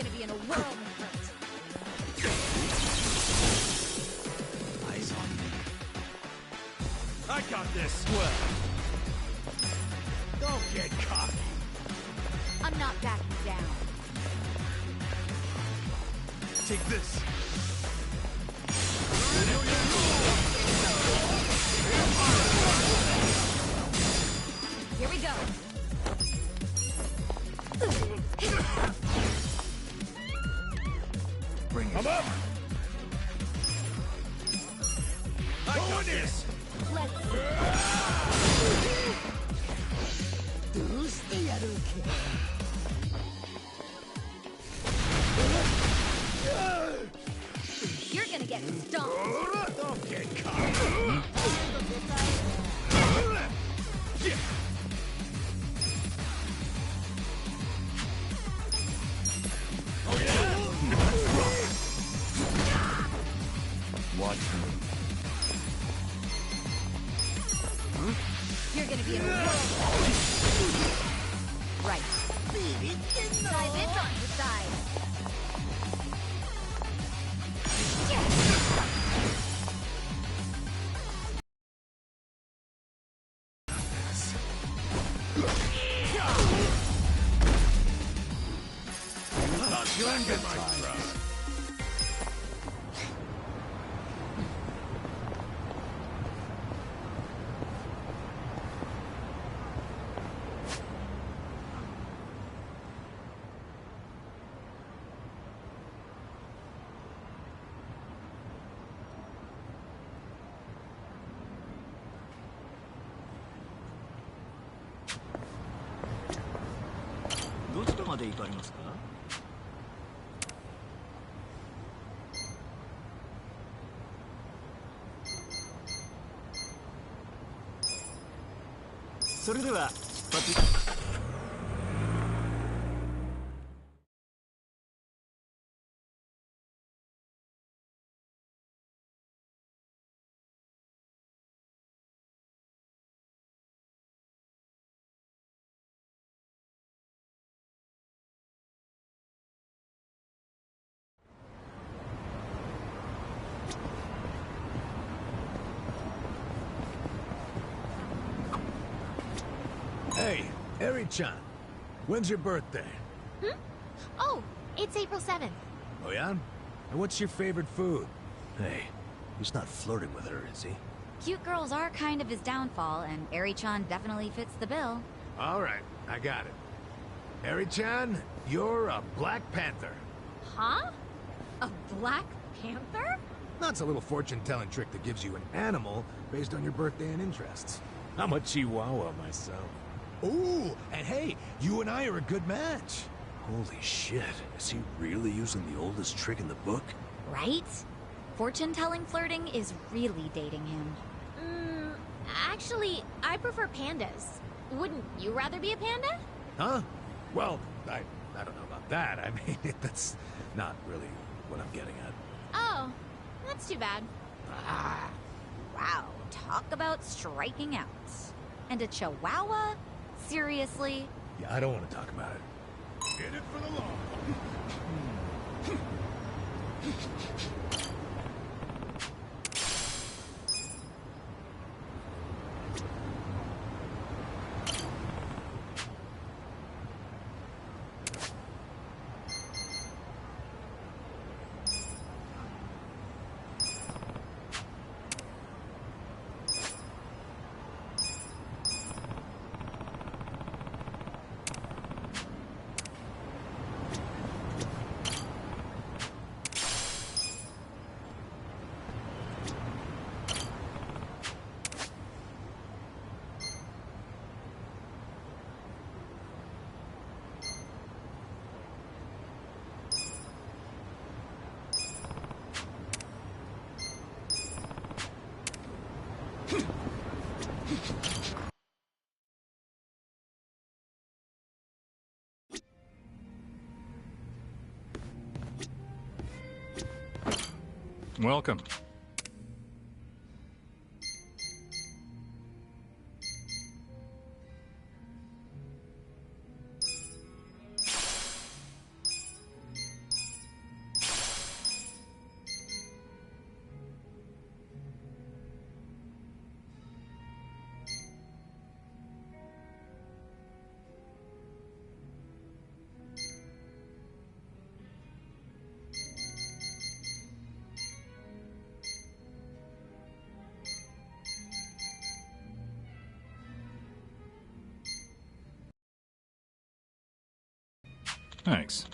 gonna be in a world of hurt. Eyes on me. I got this. Well, don't get cocky. I'm not backing down. Take this. Here we go. Bring it. I'm up. I got this. Let's You're gonna get stomped. Don't get cocky. Oh yeah? Watch me. You're gonna be in a world. Right. Dive it on your side. You'll get my throat. Do ちらまで行かれますか? それでは出発。Hey, Eri-chan. When's your birthday? Oh, it's April 7th. Oh yeah? And what's your favorite food? Hey, he's not flirting with her, is he? Cute girls are kind of his downfall, and Eri-chan definitely fits the bill. All right, I got it. Eri-chan, you're a Black Panther. Huh? A Black Panther? That's a little fortune-telling trick that gives you an animal based on your birthday and interests. I'm a Chihuahua myself. Ooh, and hey, you and I are a good match. Holy shit, is he really using the oldest trick in the book? Right? Fortune-telling flirting is really dating him. Actually, I prefer pandas. Wouldn't you rather be a panda? Huh? Well, I don't know about that. I mean, that's not really what I'm getting at. Oh, that's too bad. Ah. Wow, talk about striking out. And a chihuahua? Seriously? Yeah, I don't want to talk about it. In it for the long. Welcome. Thanks.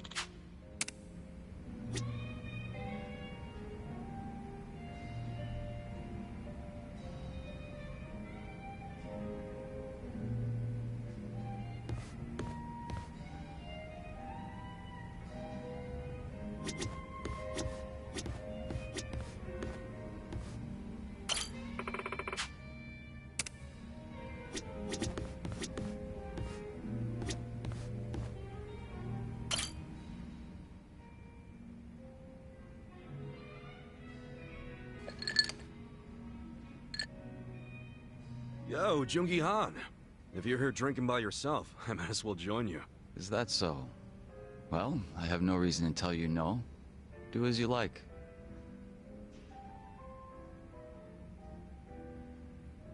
Yo, Jungi Han. If you're here drinking by yourself, I might as well join you. Is that so? Well, I have no reason to tell you no. Do as you like.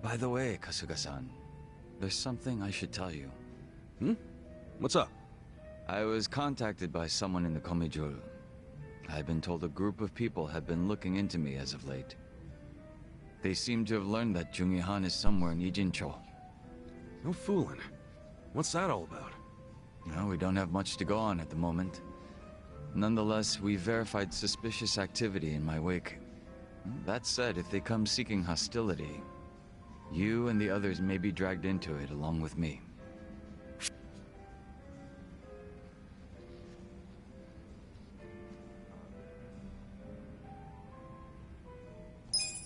By the way, Kasuga-san, there's something I should tell you. Hmm? What's up? I was contacted by someone in the Komijuru. I've been told a group of people have been looking into me as of late. They seem to have learned that Jungi Han is somewhere in Ijincho. No fooling. What's that all about? No, we don't have much to go on at the moment. Nonetheless, we verified suspicious activity in my wake. That said, if they come seeking hostility, you and the others may be dragged into it along with me.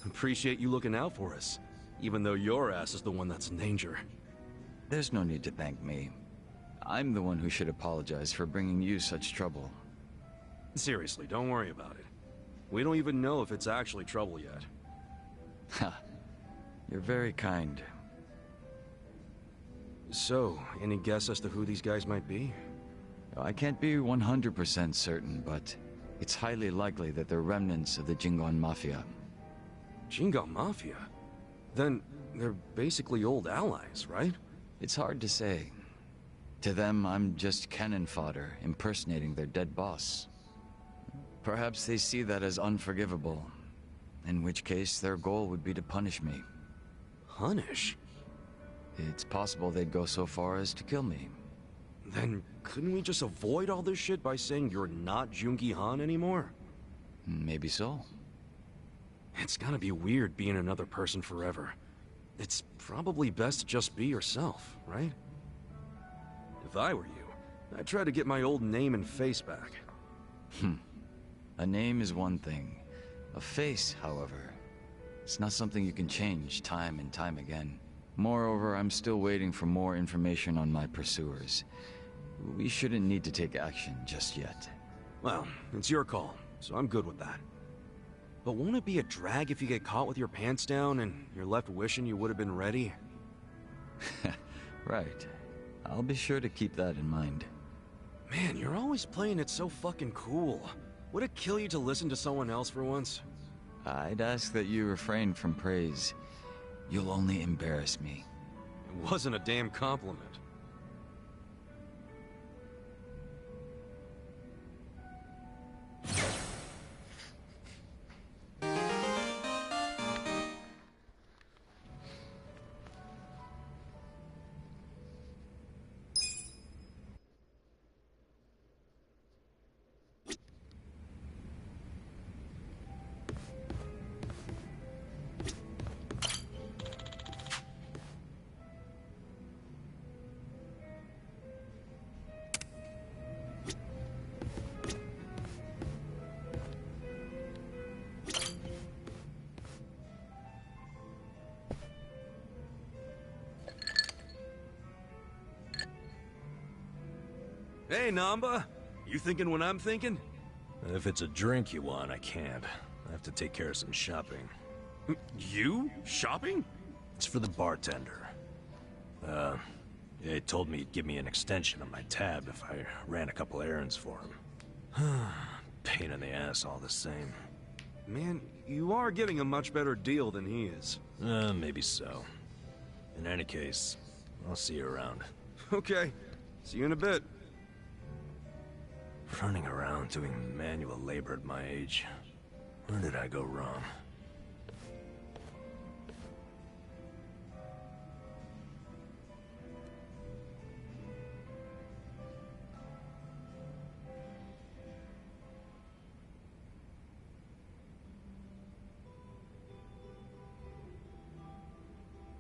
Appreciate you looking out for us, even though your ass is the one that's in danger. There's no need to thank me. I'm the one who should apologize for bringing you such trouble. Seriously, don't worry about it. We don't even know if it's actually trouble yet. Ha. You're very kind. So, any guess as to who these guys might be? I can't be 100% certain, but it's highly likely that they're remnants of the Jingon Mafia. Jingon Mafia? Then, they're basically old allies, right? It's hard to say. To them, I'm just cannon fodder, impersonating their dead boss. Perhaps they see that as unforgivable, in which case their goal would be to punish me. Punish? It's possible they'd go so far as to kill me. Then, couldn't we just avoid all this shit by saying you're not Jungi Han anymore? Maybe so. It's gotta be weird being another person forever. It's probably best to just be yourself, right? If I were you, I'd try to get my old name and face back. A name is one thing. A face, however, it's not something you can change time and time again. Moreover, I'm still waiting for more information on my pursuers. We shouldn't need to take action just yet. Well, it's your call, so I'm good with that. But won't it be a drag if you get caught with your pants down and you're left wishing you would have been ready? Right. I'll be sure to keep that in mind. Man, you're always playing it so fucking cool. Would it kill you to listen to someone else for once? I'd ask that you refrain from praise. You'll only embarrass me. It wasn't a damn compliment. Hey, Namba. You thinking what I'm thinking? If it's a drink you want, I can't. I have to take care of some shopping. You? Shopping? It's for the bartender. He told me he'd give me an extension on my tab if I ran a couple errands for him. Pain in the ass all the same. Man, you are getting a much better deal than he is. Maybe so. In any case, I'll see you around. Okay. See you in a bit. Running around doing manual labor at my age. Where did I go wrong?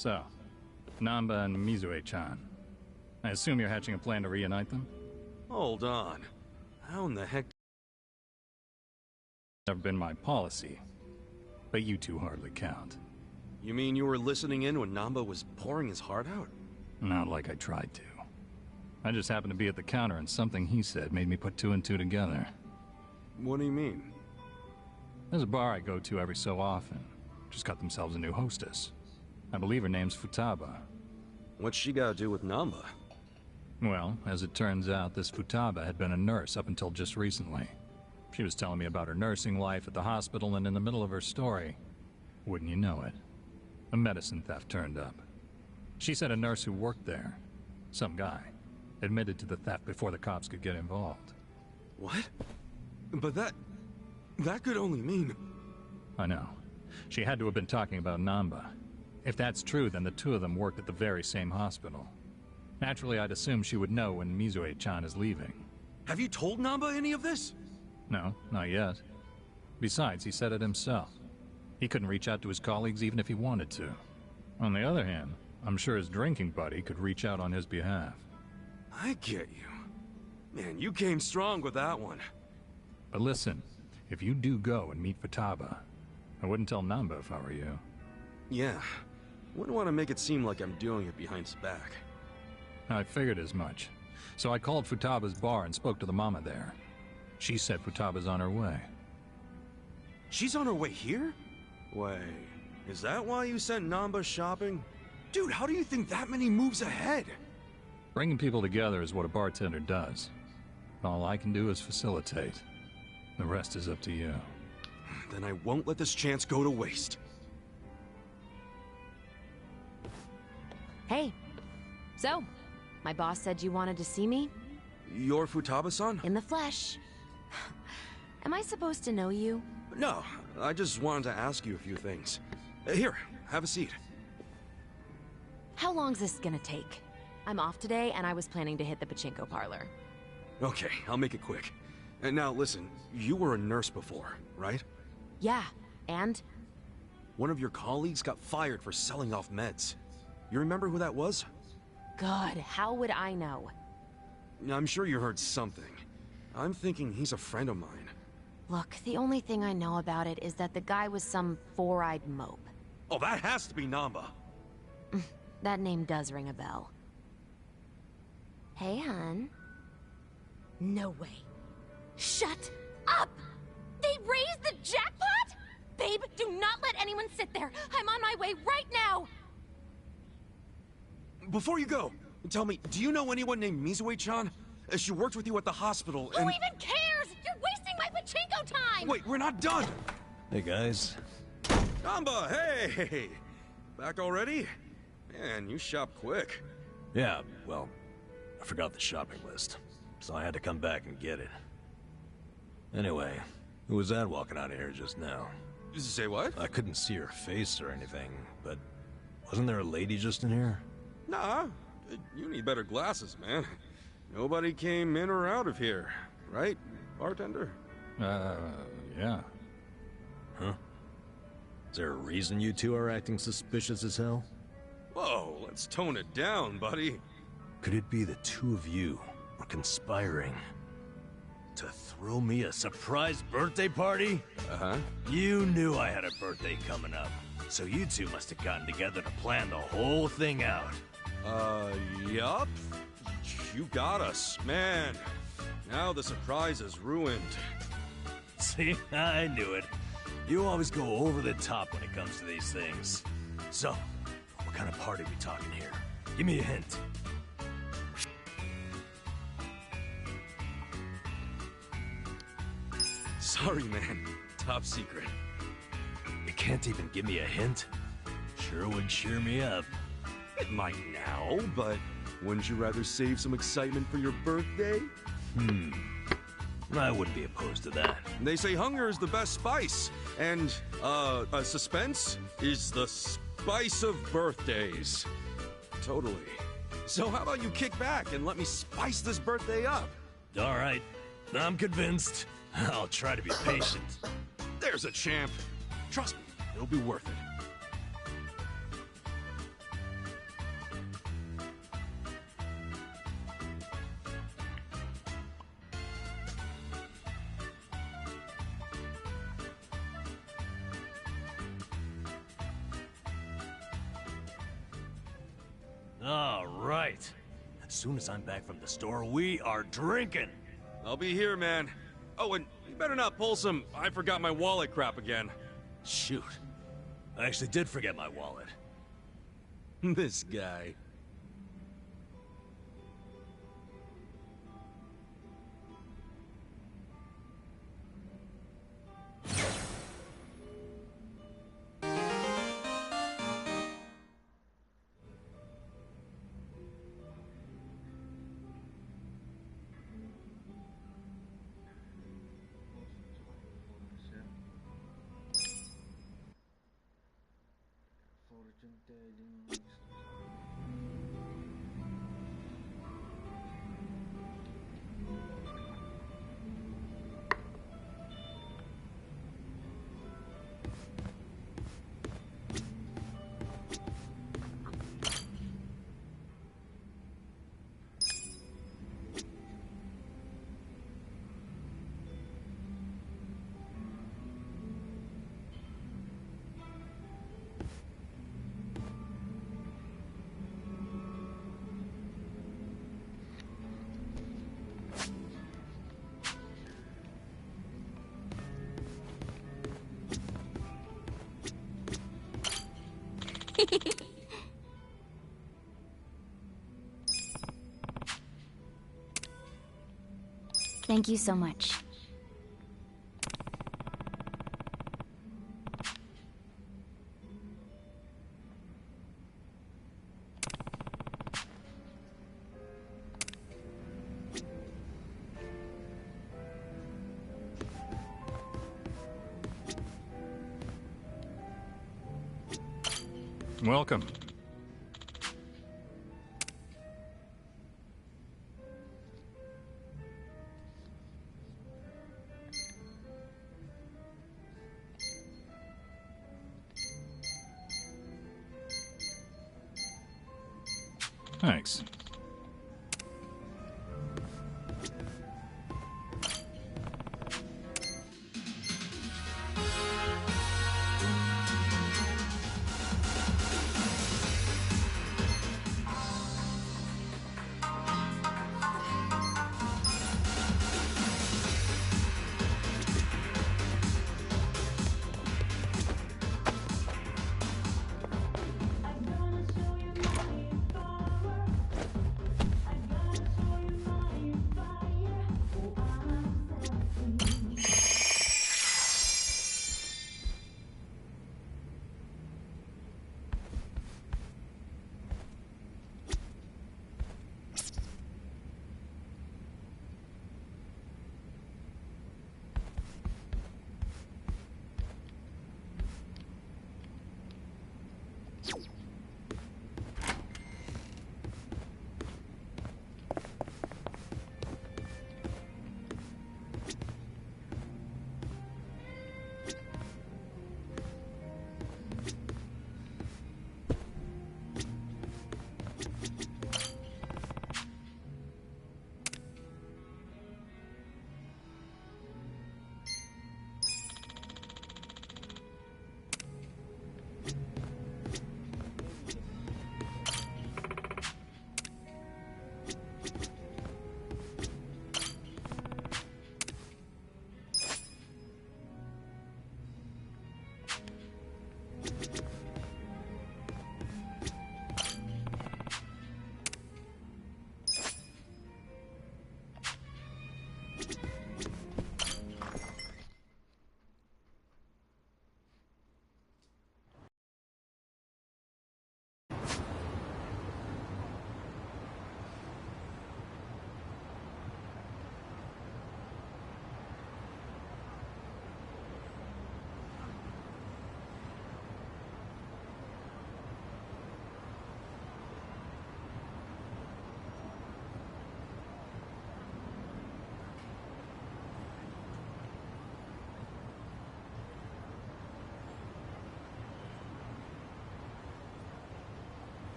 So, Namba and Mizue-chan. I assume you're hatching a plan to reunite them? Hold on. How in the heck... Never been my policy. But you two hardly count. You mean you were listening in when Namba was pouring his heart out? Not like I tried to. I just happened to be at the counter and something he said made me put two and two together. What do you mean? There's a bar I go to every so often. Just got themselves a new hostess. I believe her name's Futaba. What's she got to do with Namba? Well, as it turns out, this Futaba had been a nurse up until just recently. She was telling me about her nursing life at the hospital, and in the middle of her story, wouldn't you know it, a medicine theft turned up. She said a nurse who worked there, some guy, admitted to the theft before the cops could get involved. What? But that could only mean... I know. She had to have been talking about Namba. If that's true, then the two of them worked at the very same hospital. Naturally, I'd assume she would know when Mizue-chan is leaving. Have you told Namba any of this? No, not yet. Besides, he said it himself. He couldn't reach out to his colleagues even if he wanted to. On the other hand, I'm sure his drinking buddy could reach out on his behalf. I get you. Man, you came strong with that one. But listen, if you do go and meet Futaba, I wouldn't tell Namba if I were you. Yeah. Wouldn't want to make it seem like I'm doing it behind his back. I figured as much. So I called Futaba's bar and spoke to the mama there. She said Futaba's on her way. She's on her way here? Wait, is that why you sent Namba shopping? Dude, how do you think that many moves ahead? Bringing people together is what a bartender does. All I can do is facilitate. The rest is up to you. Then I won't let this chance go to waste. Hey. So, my boss said you wanted to see me? You're Futaba-san? In the flesh. Am I supposed to know you? No, I just wanted to ask you a few things. Here, have a seat. How long's this gonna take? I'm off today, and I was planning to hit the pachinko parlor. Okay, I'll make it quick. And now listen, you were a nurse before, right? Yeah, and? One of your colleagues got fired for selling off meds. You remember who that was? God, how would I know? I'm sure you heard something. I'm thinking he's a friend of mine. Look, the only thing I know about it is that the guy was some four-eyed mope. Oh, that has to be Namba. That name does ring a bell. Hey, hun. No way. Shut up! They raised the jackpot?! Babe, do not let anyone sit there! I'm on my way right now! Before you go, tell me, do you know anyone named Mizue-chan? She worked with you at the hospital Who and... even cares?! You're wasting my pachinko time! Wait, we're not done! Hey guys. Namba, hey! Back already? Man, you shop quick. Yeah, well, I forgot the shopping list, so I had to come back and get it. Anyway, who was that walking out of here just now? Say what? I couldn't see her face or anything, but wasn't there a lady just in here? Nah, you need better glasses, man. Nobody came in or out of here, right, bartender? Yeah. Huh? Is there a reason you two are acting suspicious as hell? Whoa, let's tone it down, buddy. Could it be the two of you were conspiring to throw me a surprise birthday party? Uh-huh. You knew I had a birthday coming up, so you two must have gotten together to plan the whole thing out. Yup. You got us, man. Now the surprise is ruined. See, I knew it. You always go over the top when it comes to these things. So, what kind of party we talking here? Give me a hint. Sorry, man. Top secret. You can't even give me a hint? Sure would cheer me up. It might now, but wouldn't you rather save some excitement for your birthday? I wouldn't be opposed to that. They say hunger is the best spice, and, suspense is the spice of birthdays. Totally. So how about you kick back and let me spice this birthday up? All right, I'm convinced. I'll try to be patient. There's a champ. Trust me, it'll be worth it. All right. As soon as I'm back from the store, we are drinking. I'll be here, man. Oh, and you better not pull some I forgot my wallet crap again. Shoot. I actually did forget my wallet. This guy. Thank you so much. Welcome. Thanks.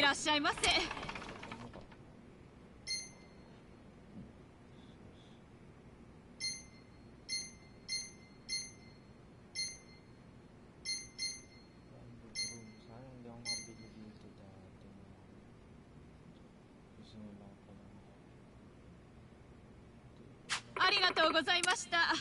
らっしゃいませ。ありがとうございました。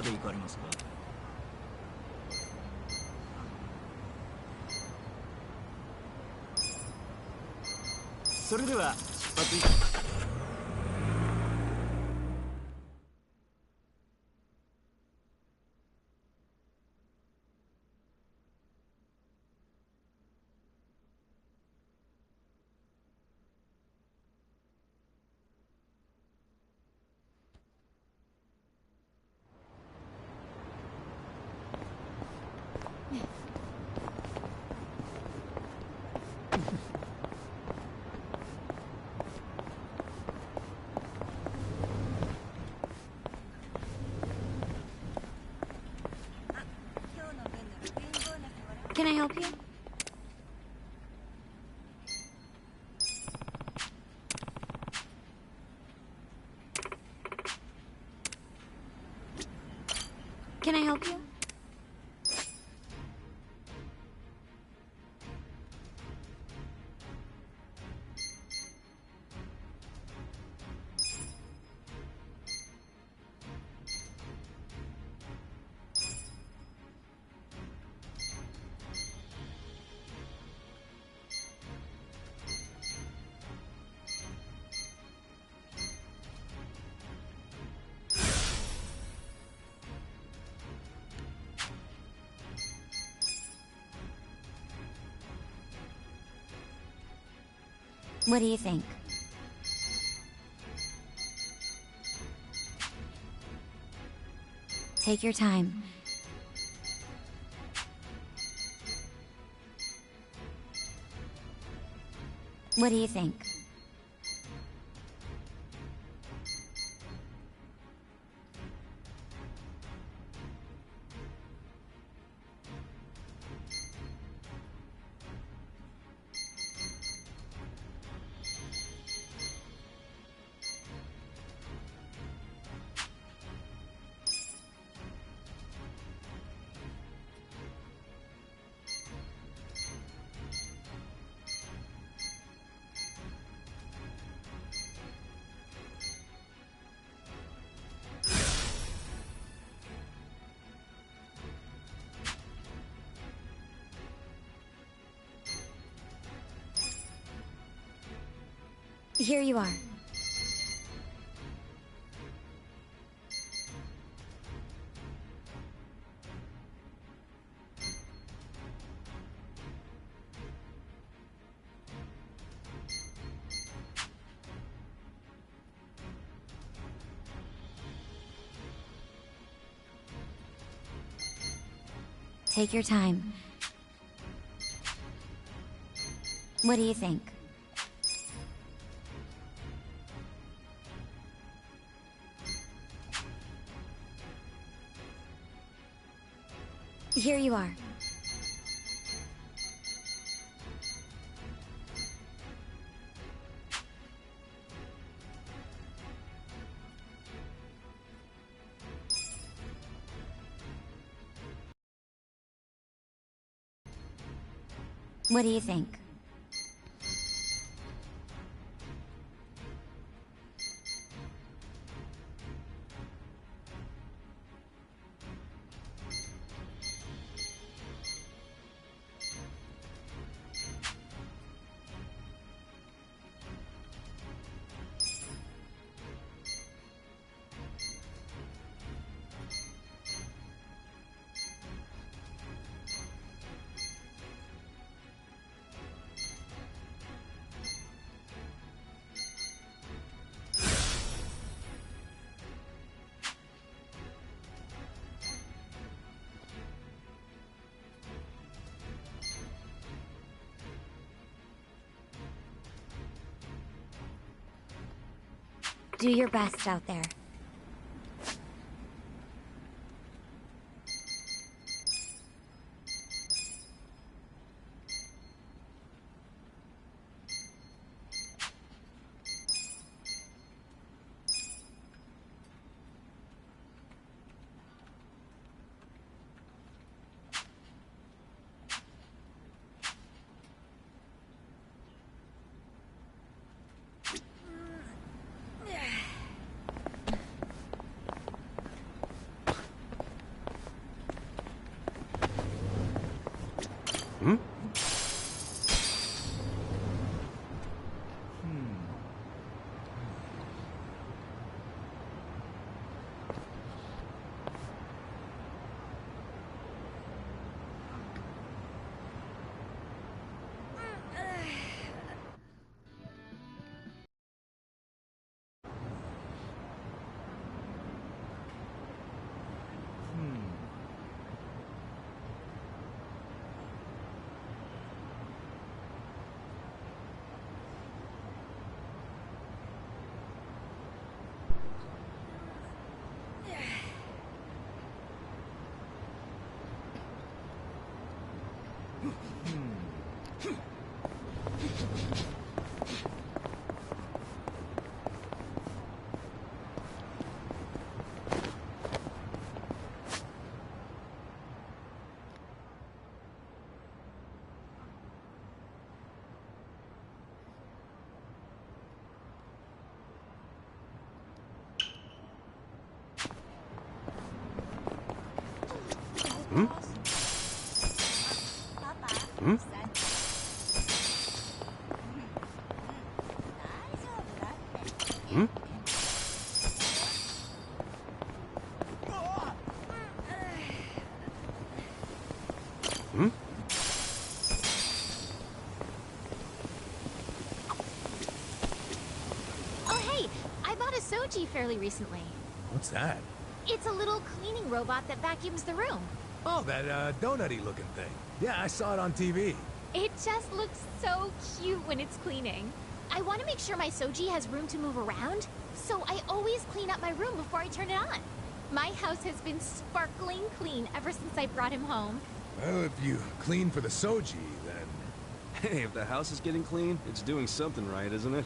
で行かれますか？それでは出発いた。Can I help you? Can I help you? What do you think? Take your time. What do you think? Here you are. Take your time. What do you think? Here you are. What do you think? Do your best out there. Oh, hey, I bought a soji fairly recently. What's that? It's a little cleaning robot that vacuums the room. Oh, that donut-y looking thing. Yeah, I saw it on TV. It just looks so cute when it's cleaning. I want to make sure my soji has room to move around, so I always clean up my room before I turn it on. My house has been sparkling clean ever since I brought him home. Well, if you clean for the soji, then... Hey, if the house is getting clean, it's doing something right, isn't it?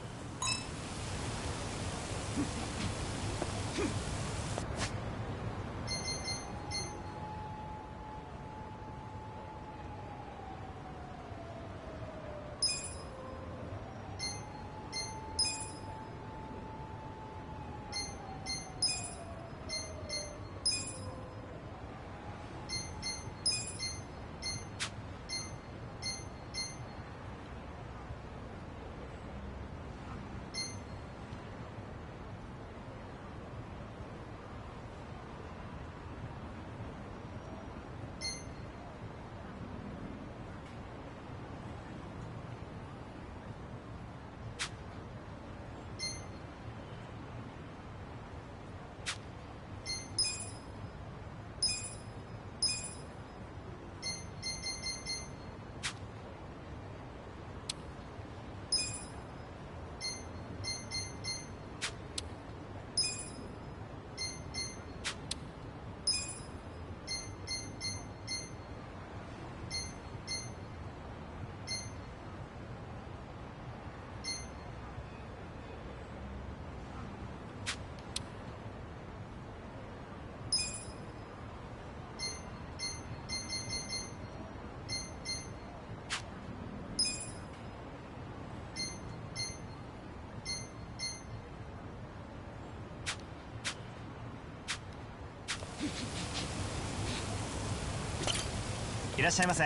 いらっしゃいませ。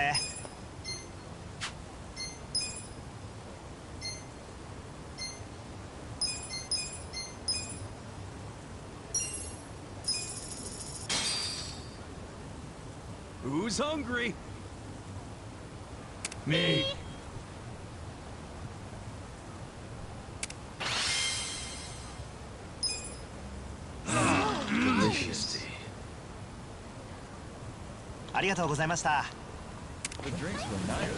Who's hungry? Me. Delicious. ありがとうございました。The drinks were nice.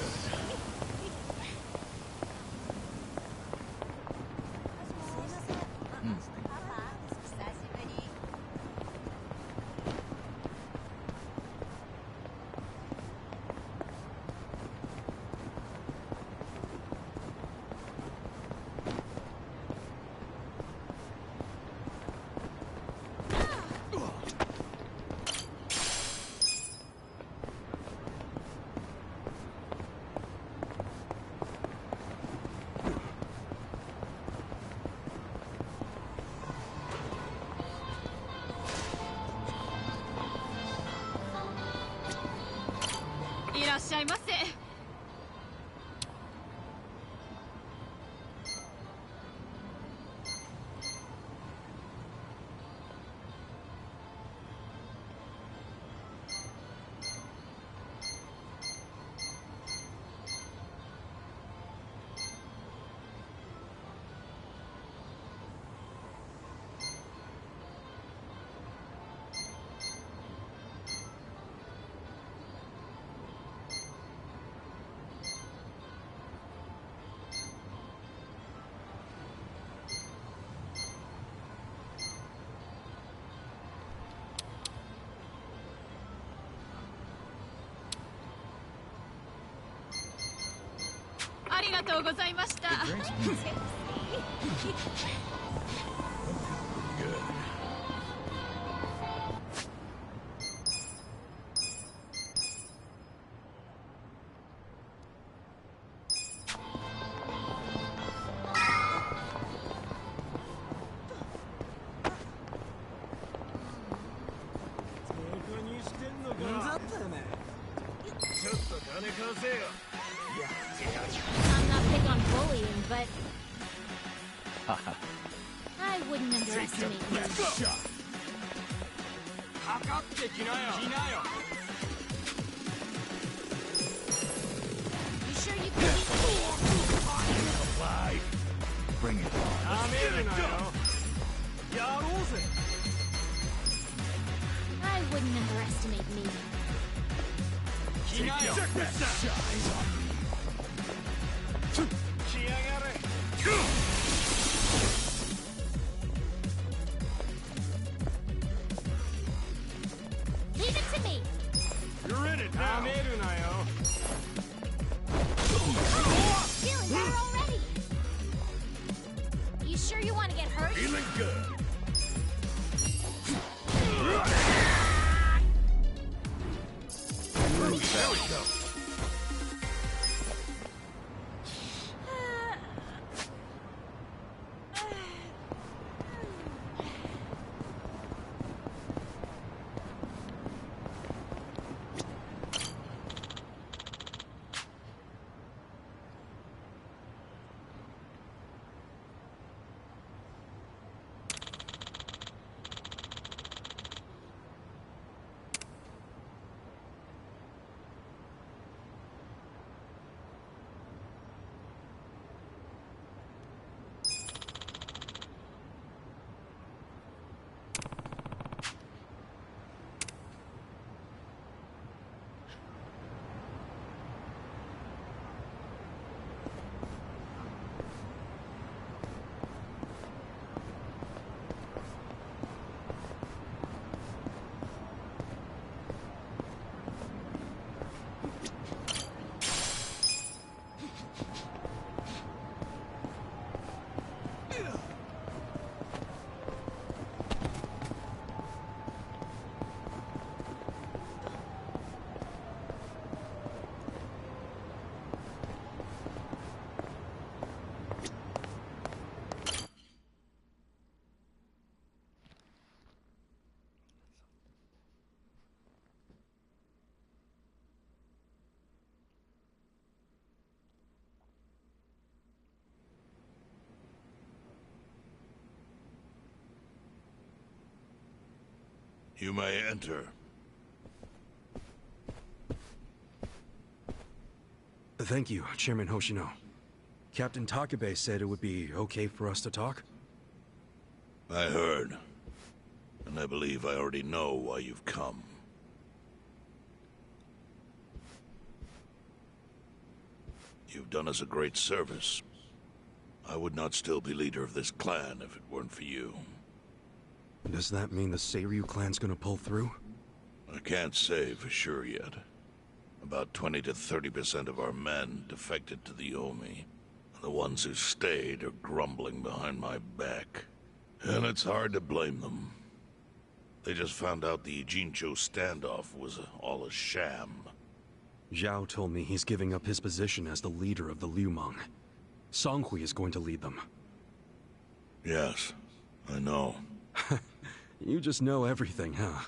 The drinks were good. it. I wouldn't underestimate you. You sure you can Apply. Bring it on. I wouldn't underestimate me. Leave it to me. You're in it now. Feeling better already. You sure you want to get hurt? Feeling good. There we go. You may enter. Thank you, Chairman Hoshino. Captain Takabe said it would be okay for us to talk? I heard. And I believe I already know why you've come. You've done us a great service. I would not still be leader of this clan if it weren't for you. Does that mean the Seiryu clan's gonna pull through? I can't say for sure yet. About 20 to 30% of our men defected to the Omi. The ones who stayed are grumbling behind my back. And it's hard to blame them. They just found out the Ijincho standoff was all a sham. Zhao told me he's giving up his position as the leader of the Liumang. Songhui is going to lead them. Yes, I know. You just know everything, huh?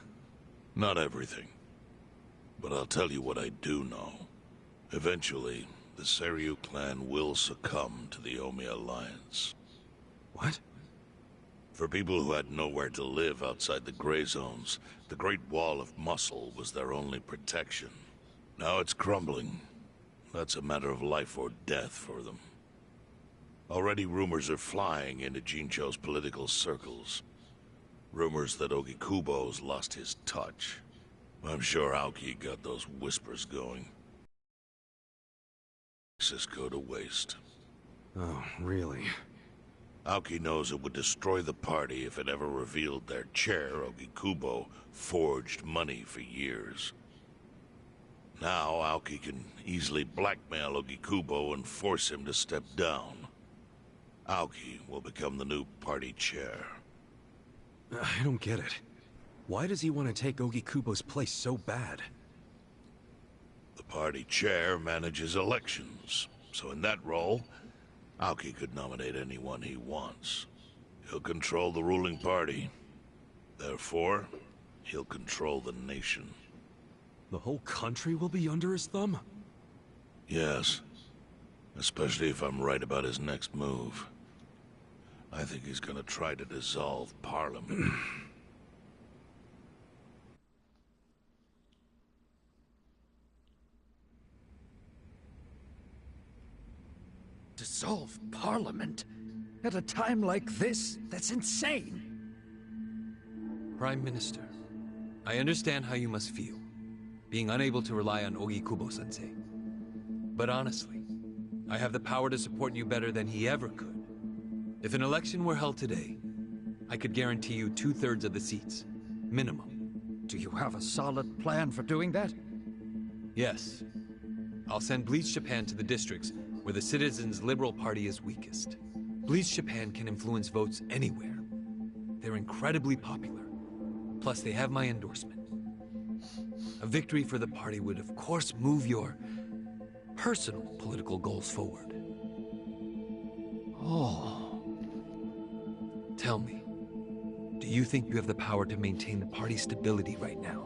Not everything. But I'll tell you what I do know. Eventually, the Seiryu clan will succumb to the Omi Alliance. What? For people who had nowhere to live outside the gray zones, the Great Wall of Muscle was their only protection. Now it's crumbling. That's a matter of life or death for them. Already rumors are flying into Jincho's political circles. Rumors that Ogikubo's lost his touch. I'm sure Aoki got those whispers going. Cisco to waste. Oh, really? Aoki knows it would destroy the party if it ever revealed their chair, Ogikubo, forged money for years. Now Aoki can easily blackmail Ogikubo and force him to step down. Aoki will become the new party chair. I don't get it. Why does he want to take Ogikubo's place so bad? The party chair manages elections, so in that role, Aoki could nominate anyone he wants. He'll control the ruling party. Therefore, he'll control the nation. The whole country will be under his thumb? Yes. Especially if I'm right about his next move. I think he's gonna try to dissolve Parliament. Dissolve Parliament? At a time like this? That's insane! Prime Minister, I understand how you must feel, being unable to rely on Ogikubo-sensei. But honestly, I have the power to support you better than he ever could. If an election were held today, I could guarantee you 2/3 of the seats, minimum. Do you have a solid plan for doing that? Yes. I'll send Bleach Japan to the districts where the Citizens' Liberal Party is weakest. Bleach Japan can influence votes anywhere. They're incredibly popular. Plus, they have my endorsement. A victory for the party would, of course, move your personal political goals forward. Oh. Tell me, do you think you have the power to maintain the party's stability right now?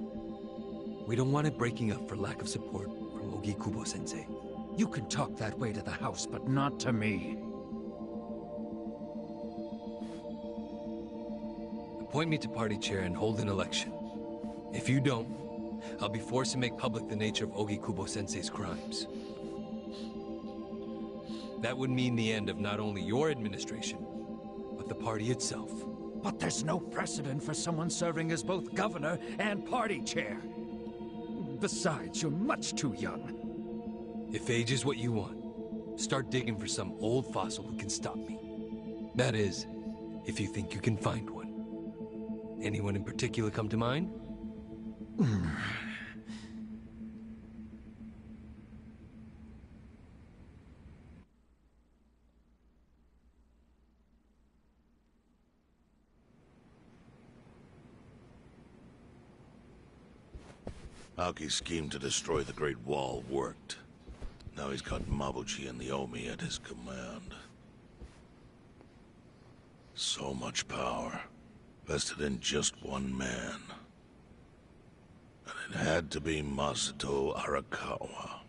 We don't want it breaking up for lack of support from Ogikubo-sensei. You can talk that way to the House, but not to me. Appoint me to party chair and hold an election. If you don't, I'll be forced to make public the nature of Ogikubo-sensei's crimes. That would mean the end of not only your administration, but the party itself. But there's no precedent for someone serving as both governor and party chair. Besides, you're much too young. If age is what you want, start digging for some old fossil who can stop me. That is, if you think you can find one. Anyone in particular come to mind? Aoki's scheme to destroy the Great Wall worked. Now he's got Mabuchi and the Omi at his command. So much power, vested in just one man. And it had to be Masato Arakawa.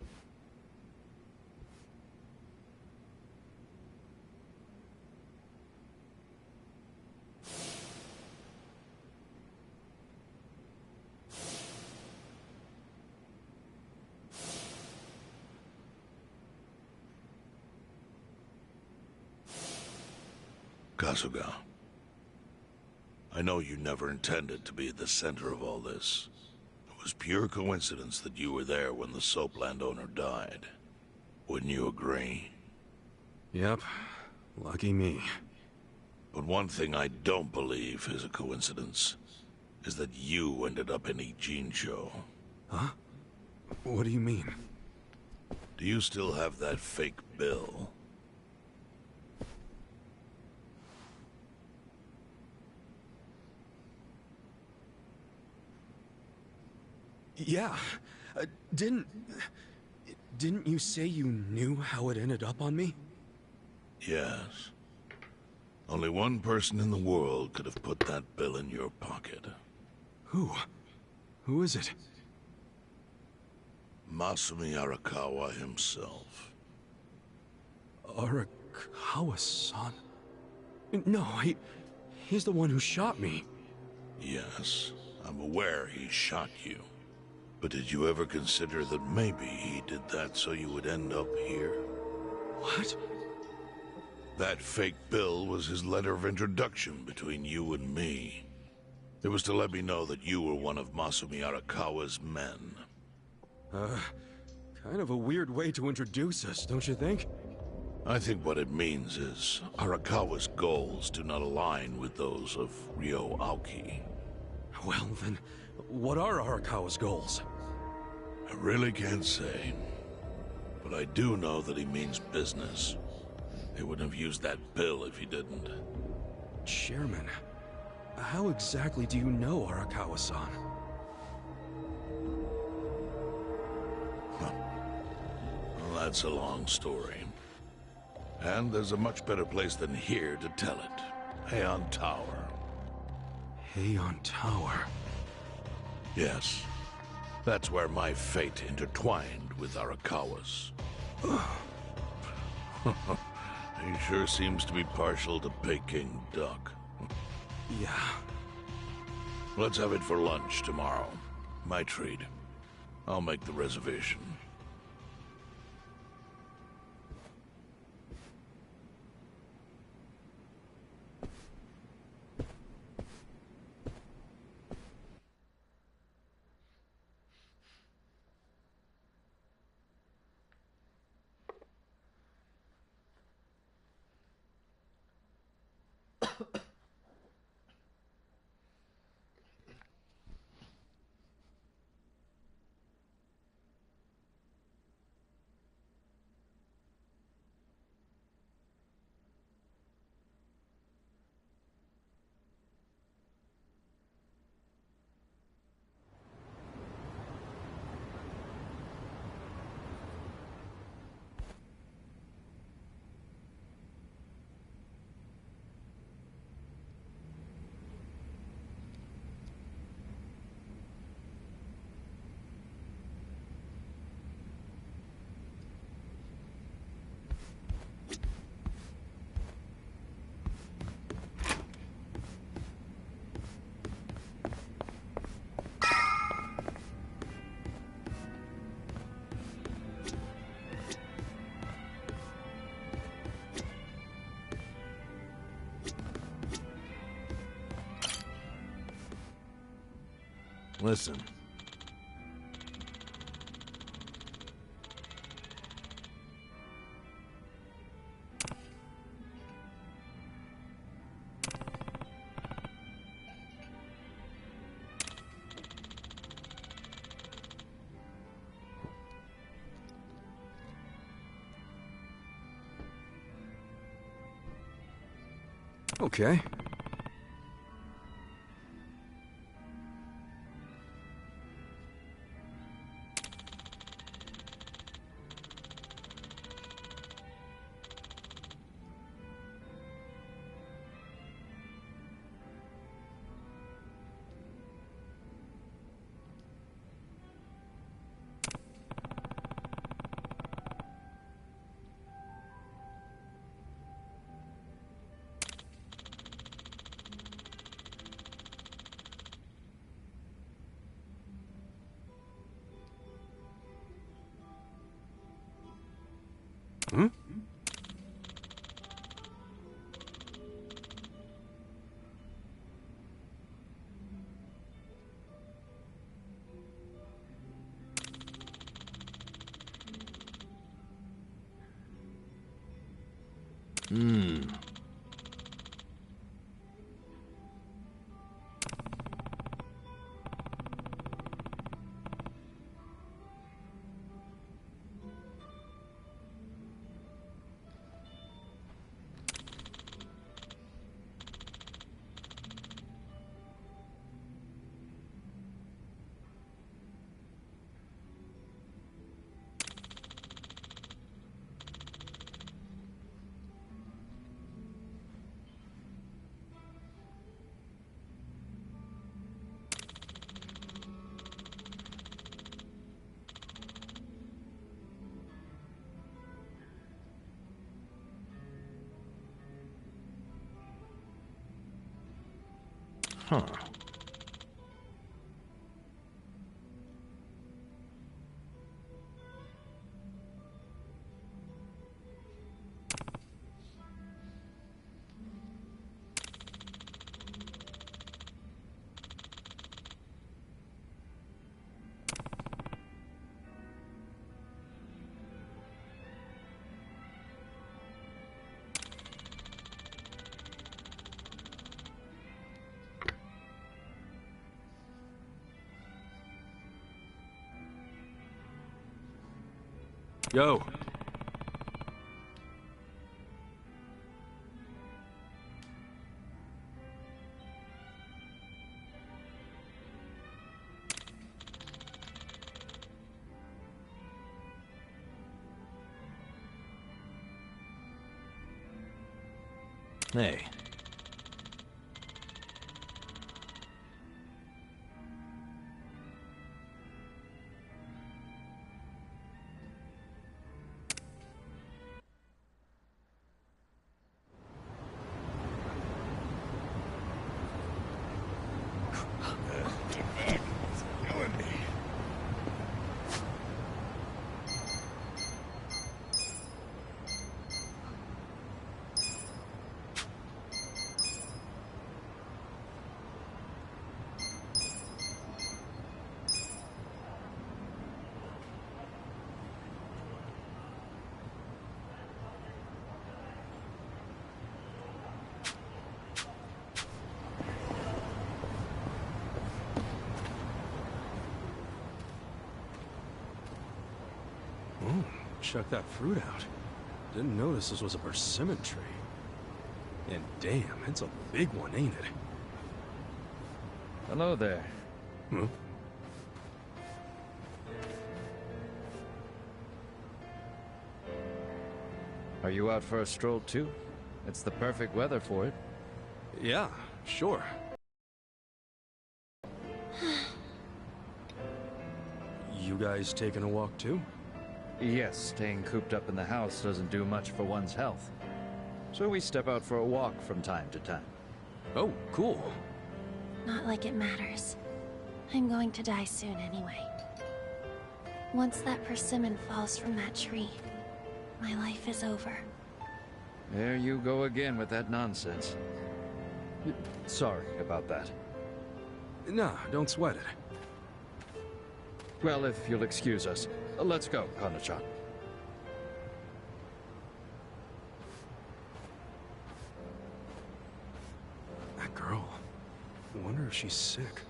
Kasuga, I know you never intended to be at the center of all this. It was pure coincidence that you were there when the soap landowner died. Wouldn't you agree? Yep. Lucky me. But one thing I don't believe is a coincidence, is that you ended up in Ijincho. Huh? What do you mean? Do you still have that fake bill? Yeah. Didn't you say you knew how it ended up on me? Yes. Only one person in the world could have put that bill in your pocket. Who? Who is it? Masumi Arakawa himself. Arakawa-san? No, he's the one who shot me. Yes, I'm aware he shot you. But did you ever consider that maybe he did that so you would end up here? What? That fake bill was his letter of introduction between you and me. It was to let me know that you were one of Masumi Arakawa's men. Kind of a weird way to introduce us, don't you think? I think what it means is Arakawa's goals do not align with those of Ryo Aoki. Well, then, what are Arakawa's goals? I really can't say. But I do know that he means business. He wouldn't have used that bill if he didn't. Chairman, how exactly do you know Arakawa-san? Well, that's a long story. And there's a much better place than here to tell it. Heian Tower. Heian Tower? Yes. That's where my fate intertwined with Arakawa's. He sure seems to be partial to Peking duck. Yeah. Let's have it for lunch tomorrow. My treat. I'll make the reservation. Listen. Okay. Hmm? Huh. Yo. Hey. check that fruit out. Didn't notice this was a persimmon tree. And damn, it's a big one, ain't it? Hello there. Huh? Are you out for a stroll too? It's the perfect weather for it. Yeah, sure. You guys taking a walk too? Yes, staying cooped up in the house doesn't do much for one's health. So we step out for a walk from time to time. Oh, cool. Not like it matters. I'm going to die soon anyway. Once that persimmon falls from that tree, my life is over. There you go again with that nonsense. Sorry about that. Nah, don't sweat it. Well, if you'll excuse us, let's go, Kana-chan. That girl. I wonder if she's sick.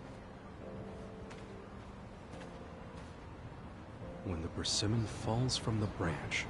When the persimmon falls from the branch.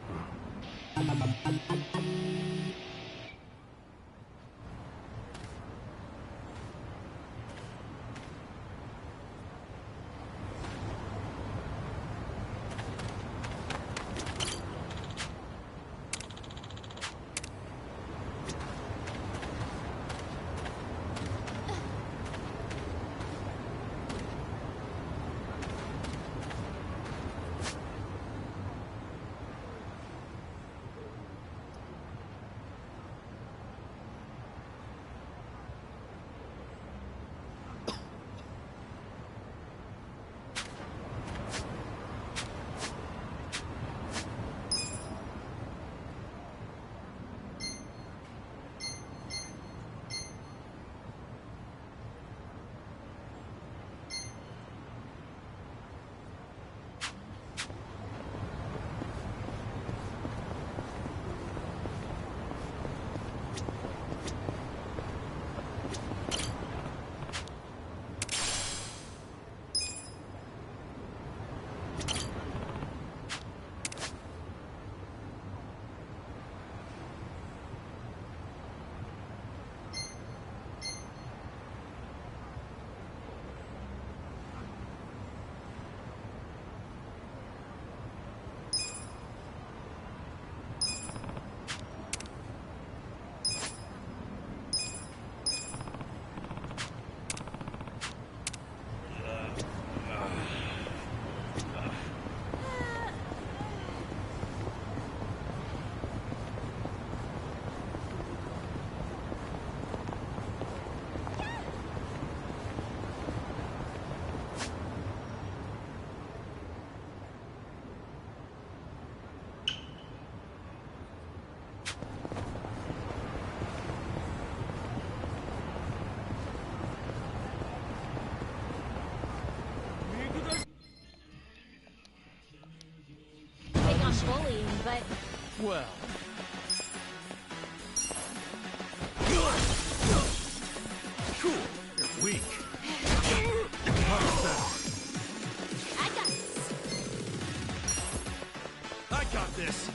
Bullying, but Well, Cool. You're weak. I got this. I got this.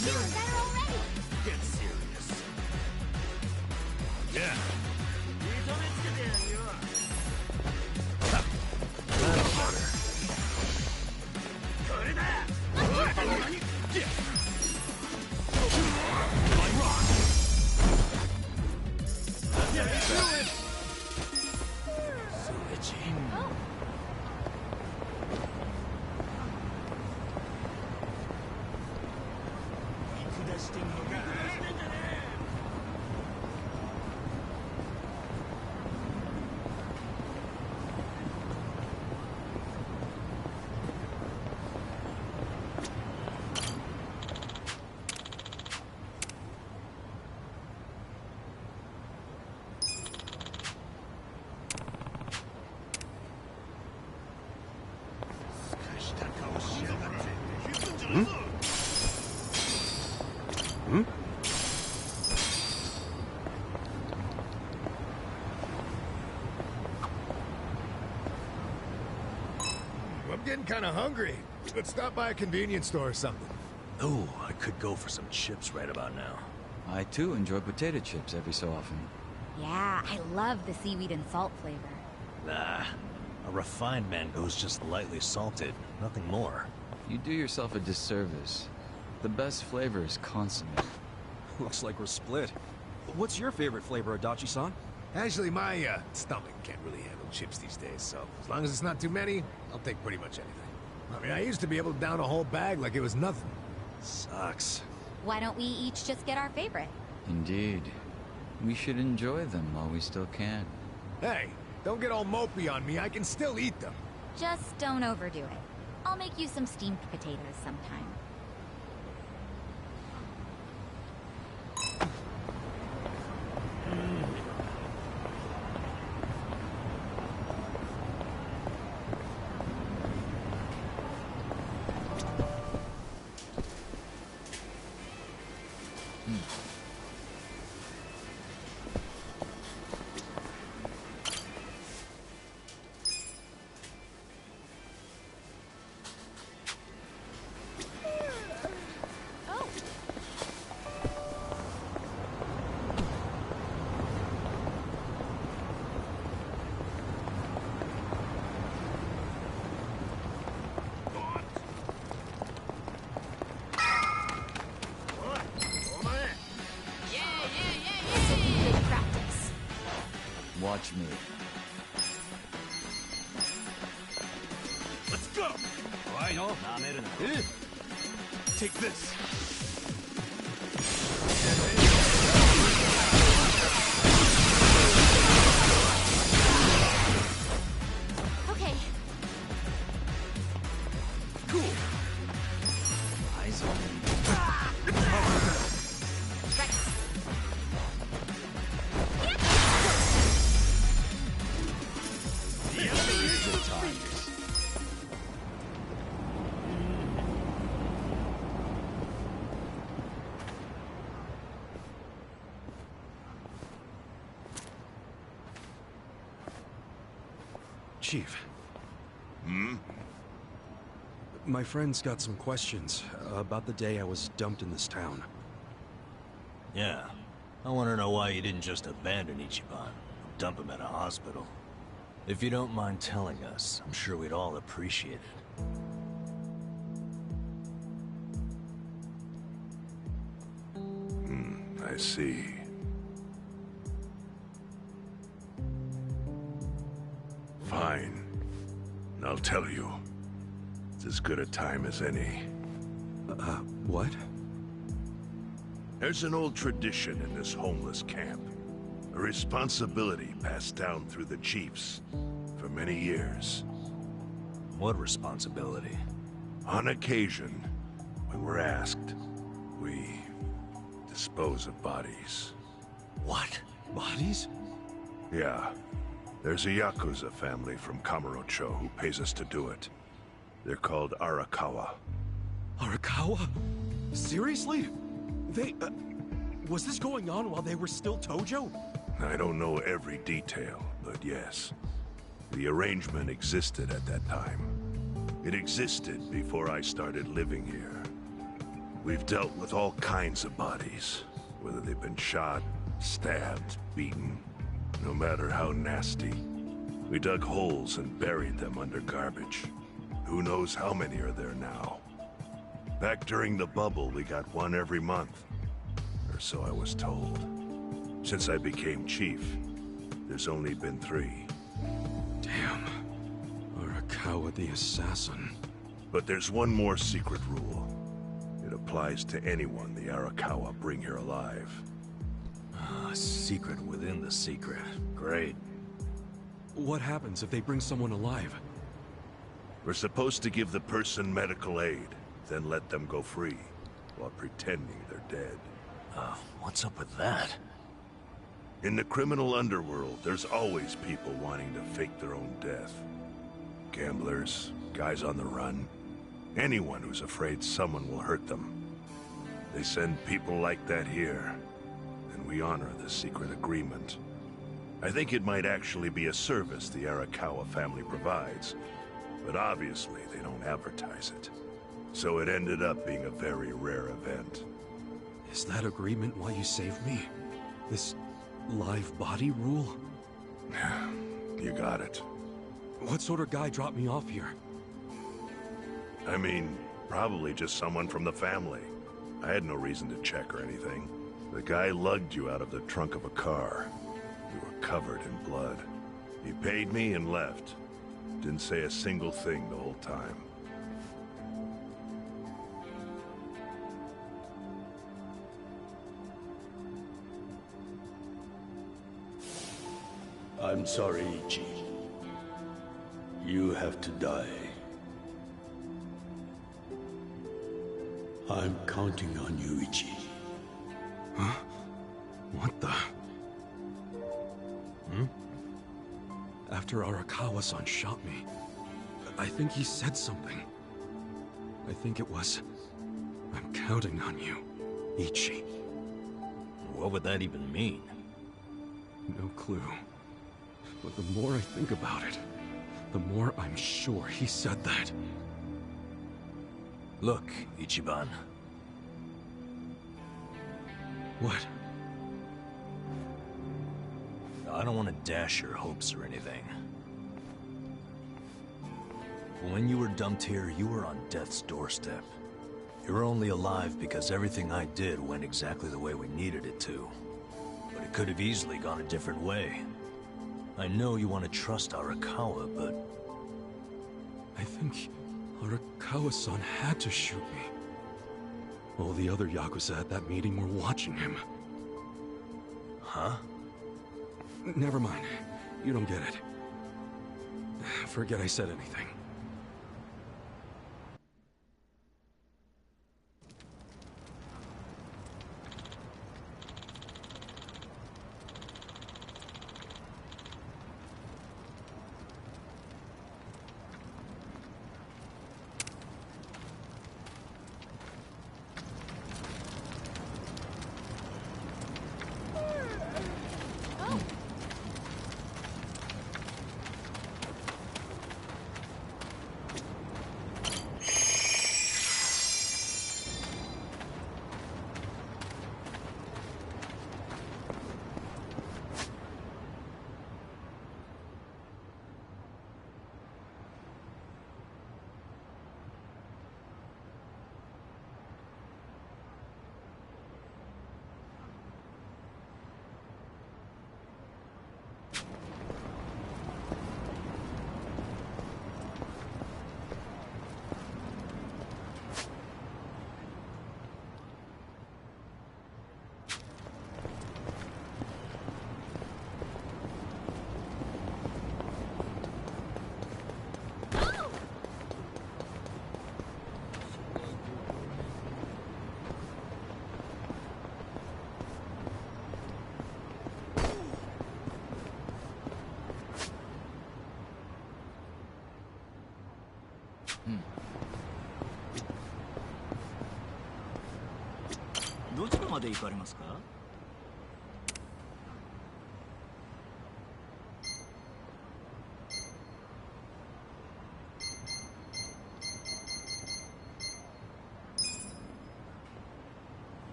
Feeling better already. Get serious. Yeah. That'll matter. I'm getting kind of hungry. Let's stop by a convenience store or something. Oh, I could go for some chips right about now. I too enjoy potato chips every so often. Yeah, I love the seaweed and salt flavor. Nah, a refined mango's just lightly salted, nothing more. You do yourself a disservice. The best flavor is consummate. Looks like we're split. What's your favorite flavor, Adachi-san? Actually, my stomach can't really handle chips these days, so as long as it's not too many, I'll take pretty much anything. I mean, I used to be able to down a whole bag like it was nothing. Sucks. Why don't we each just get our favorite? Indeed. We should enjoy them while we still can. Hey, don't get all mopey on me. I can still eat them. Just don't overdo it. I'll make you some steamed potatoes sometime. Watch me. Let's go! Take this! Okay. Cool! Eyes on me. Chief. Hmm? My friend's got some questions about the day I was dumped in this town. Yeah. I want to know why you didn't just abandon Ichiban. Dump him at a hospital. If you don't mind telling us, I'm sure we'd all appreciate it. I see. Fine. I'll tell you. It's as good a time as any. What? There's an old tradition in this homeless camp. A responsibility passed down through the chiefs for many years. What responsibility? On occasion, when we're asked, we dispose of bodies. What? Bodies? Yeah. There's a Yakuza family from Kamurocho who pays us to do it. They're called Arakawa. Arakawa? Seriously? They, was this going on while they were still Tojo? I don't know every detail, but yes. The arrangement existed at that time. It existed before I started living here. We've dealt with all kinds of bodies, whether they've been shot, stabbed, beaten, no matter how nasty. We dug holes and buried them under garbage. Who knows how many are there now? Back during the bubble, we got one every month. Or so I was told. Since I became chief, there's only been 3. Damn. Arakawa the assassin. But there's one more secret rule. It applies to anyone the Arakawa bring here alive. A secret within the secret. Great. What happens if they bring someone alive? We're supposed to give the person medical aid, then let them go free, while pretending they're dead. What's up with that? In the criminal underworld, there's always people wanting to fake their own death. Gamblers, guys on the run, anyone who's afraid someone will hurt them. They send people like that here, and we honor the secret agreement. I think it might actually be a service the Arakawa family provides, but obviously they don't advertise it. So it ended up being a very rare event. Is that agreement why you saved me? This live body rule? You got it. What sort of guy dropped me off here? I mean, probably just someone from the family. I had no reason to check or anything. The guy lugged you out of the trunk of a car. You were covered in blood. He paid me and left. Didn't say a single thing the whole time. I'm sorry, Ichi. You have to die. I'm counting on you, Ichi. Huh? What the? After Arakawa-san shot me, I think he said something. I think it was, I'm counting on you, Ichi. What would that even mean? No clue. But the more I think about it, the more I'm sure he said that. Look, Ichiban. What? I don't want to dash your hopes or anything. When you were dumped here, you were on death's doorstep. You were only alive because everything I did went exactly the way we needed it to. But it could have easily gone a different way. I know you want to trust Arakawa, but... I think Arakawa-san had to shoot me. All the other Yakuza at that meeting were watching him. Huh? Never mind. You don't get it. Forget I said anything.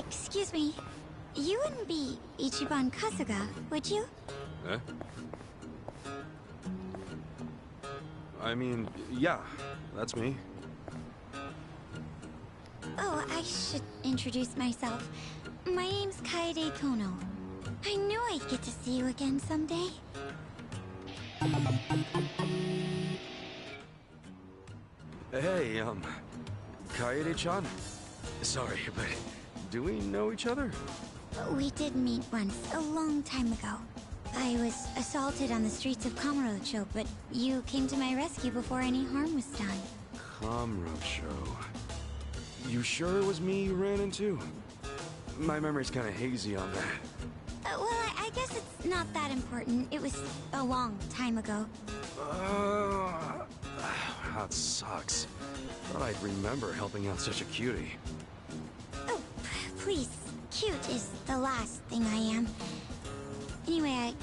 Excuse me. You wouldn't be Ichiban Kasuga, would you? Eh? I mean, yeah, that's me. Oh, I should introduce myself. My name's Kaede Kono. I knew I'd get to see you again someday. Hey, Kaede-chan? Sorry, but do we know each other? We did meet once, a long time ago. I was assaulted on the streets of Kamurocho, but you came to my rescue before any harm was done. Kamurocho. You sure it was me you ran into? My memory's kinda hazy on that. Well, I guess it's not that important. It was a long time ago. That sucks. Thought I'd remember helping out such a cutie. Oh, please. Cute is the last thing I am. Anyway,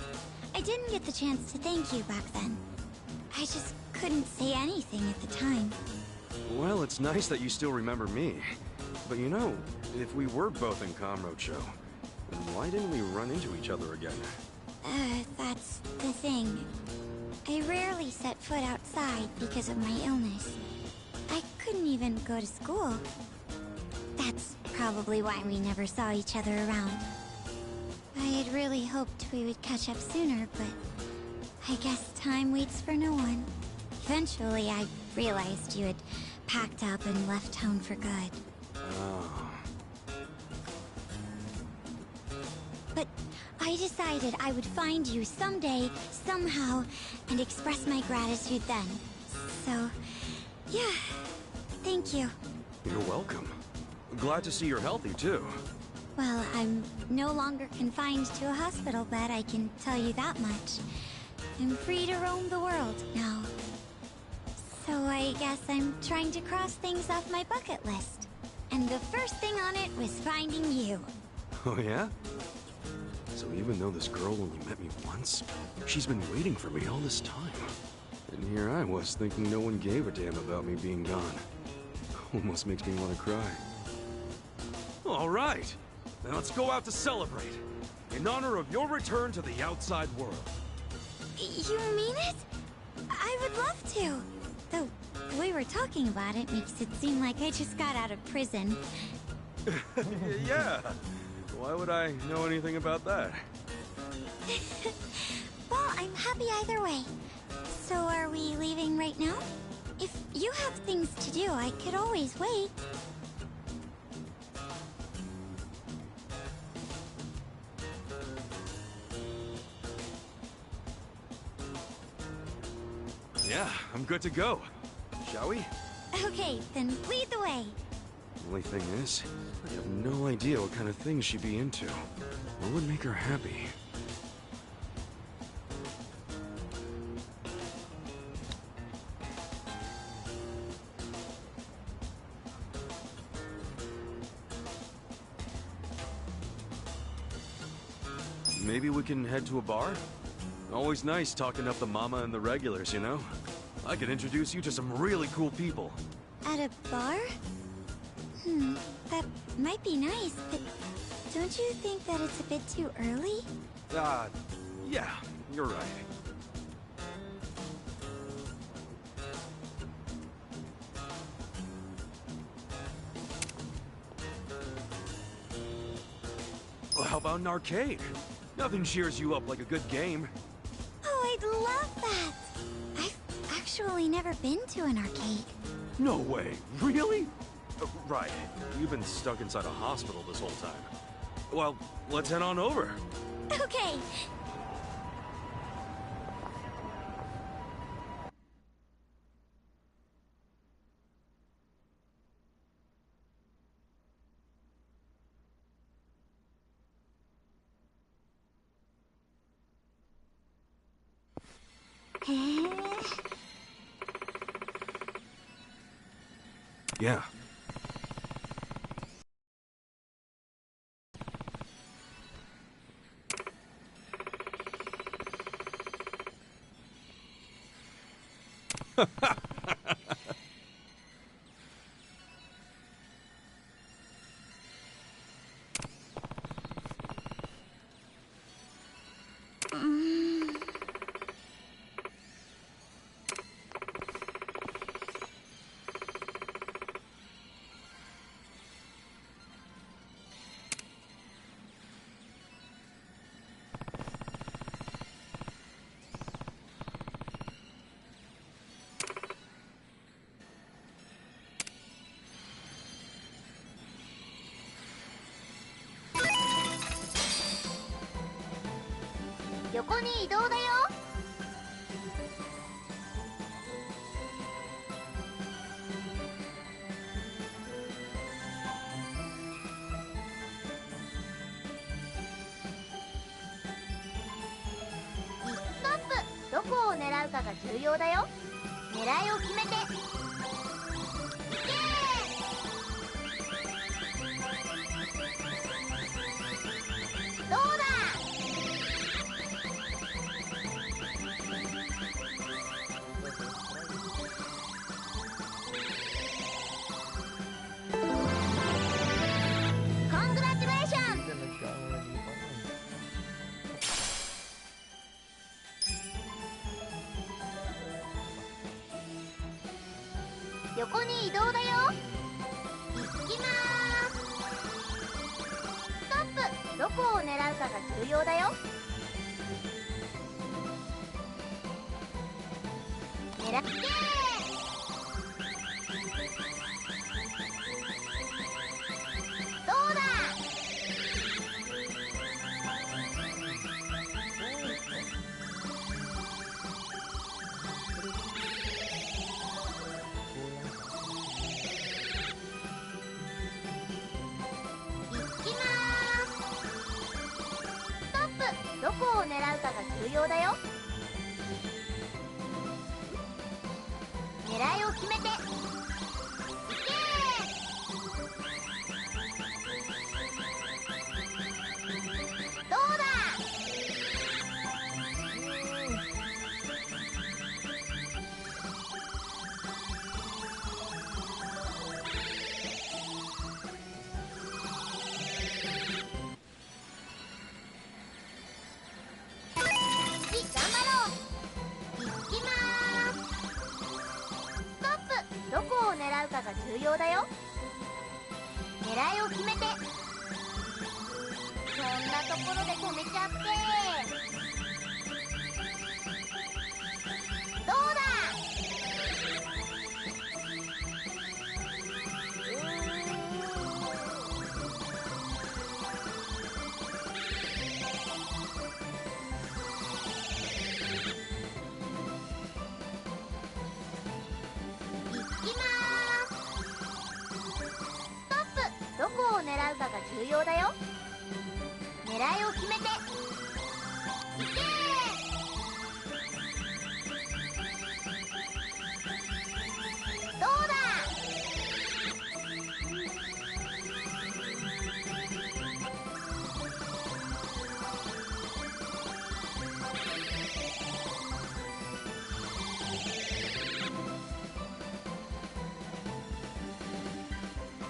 I didn't get the chance to thank you back then. I just couldn't say anything at the time. Well, it's nice that you still remember me. But you know, if we were both in Kamurocho, then why didn't we run into each other again? That's the thing. I rarely set foot outside because of my illness. I couldn't even go to school. That's probably why we never saw each other around. I had really hoped we would catch up sooner, but I guess time waits for no one. Eventually, I realized you had packed up and left town for good. Oh. But I decided I would find you someday, somehow, and express my gratitude then. So, yeah, thank you. You're welcome. Glad to see you're healthy, too. Well, I'm no longer confined to a hospital bed, I can tell you that much. I'm free to roam the world now. So I guess I'm trying to cross things off my bucket list. And the first thing on it was finding you. Oh, yeah? So even though this girl only met me once, she's been waiting for me all this time. And here I was thinking no one gave a damn about me being gone. Almost makes me want to cry. All right, then let's go out to celebrate. In honor of your return to the outside world. You mean it? I would love to. Though, the way we're talking about it makes it seem like I just got out of prison. Yeah. Why would I know anything about that? Well, I'm happy either way. So are we leaving right now? If you have things to do, I could always wait. Yeah, I'm good to go. Shall we? Okay, then lead the way. Only thing is, I have no idea what kind of things she'd be into. What would make her happy? Maybe we can head to a bar? Always nice talking up the mama and the regulars, you know? I could introduce you to some really cool people. At a bar? That might be nice, but don't you think that it's a bit too early? Yeah, you're right. Well, how about an arcade? Nothing cheers you up like a good game. Oh, I'd love that! I've actually never been to an arcade. No way, really? Right, you've been stuck inside a hospital this whole time. Well, let's head on over. Okay. Yeah. 横に移動だよ。ストップ。どこを狙うかが重要だよ。狙いを決めて。どうだ。コングラチュレーション。横に移動だよ。行きまーす。ストップ。どこを狙うかが重要だよ。狙って。どうだ。どこを狙うかが重要だよ。狙いを決めて。いけー。どうだ。頑張ろう。行きまーす。ストップ。どこを狙うかが重要だよ。狙いを決めて。そんなところで止めちゃって。どうだ。どこを狙うかが重要だよ。狙いを決めて。いけー。どうだ。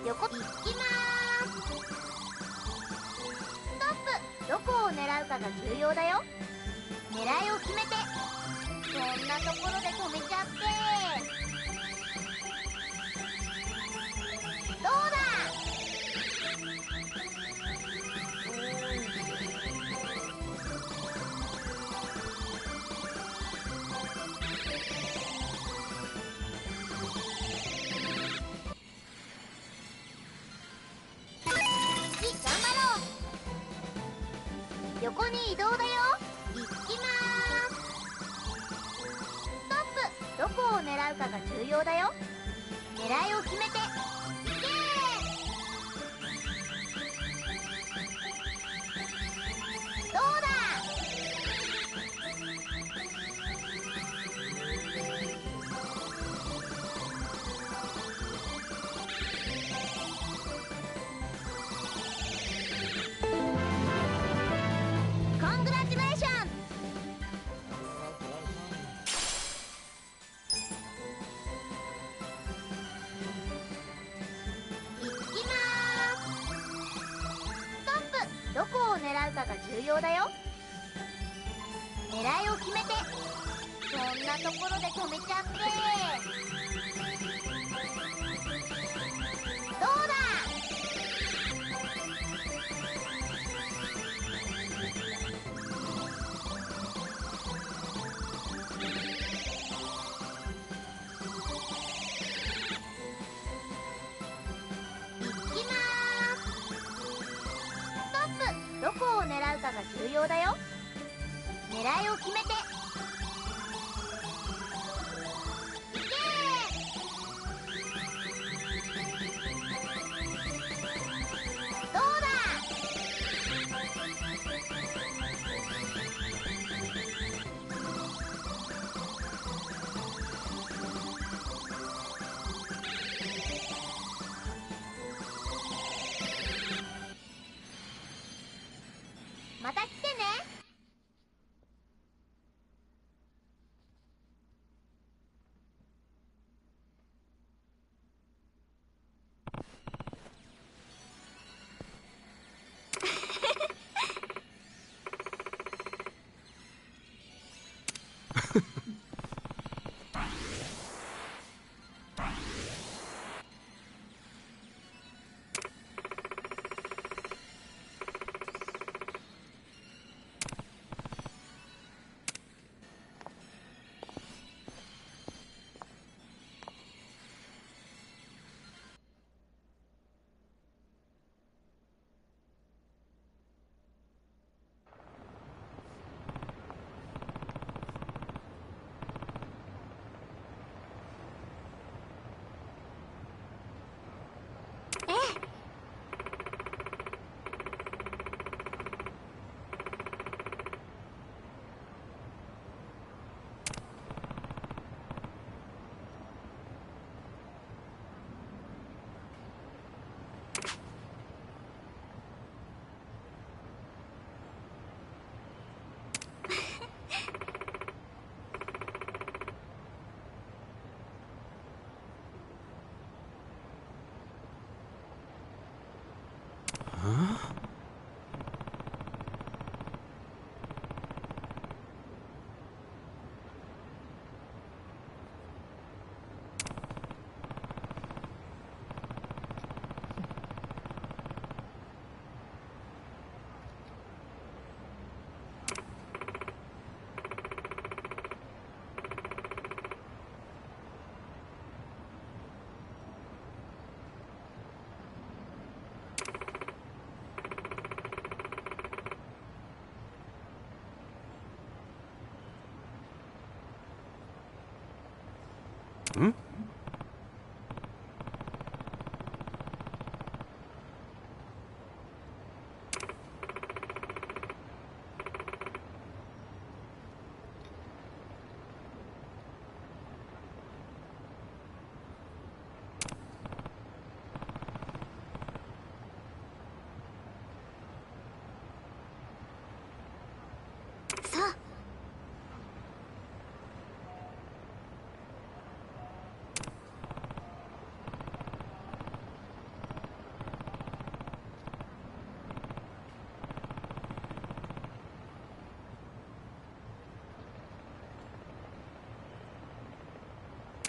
横行きまーす。ストップ。どこを狙うかが重要だよ。狙いを決めて。そんなところで止めちゃって。どうだ。頑張ろう。横に移動だよ。行きまーす。ストップ。どこを狙うかが重要だよ。狙いを決めて。いけー。どうだ。コングラチュレーション。行きまーす。ストップ。どこを狙うかが重要だよ。狙いを決めて。そんなところで止めちゃって。どうだ。どこを狙うかが重要だよ。狙いを決めていけー。どうだ。また来てね。Huh? Hmm?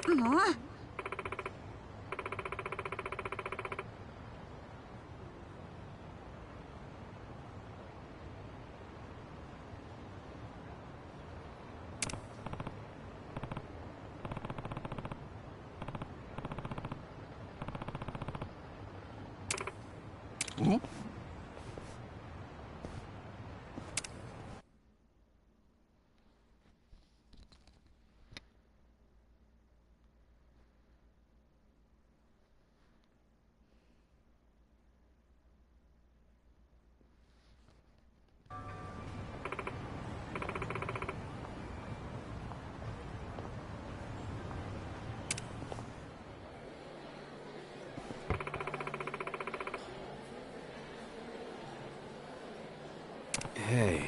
Huh? Hey.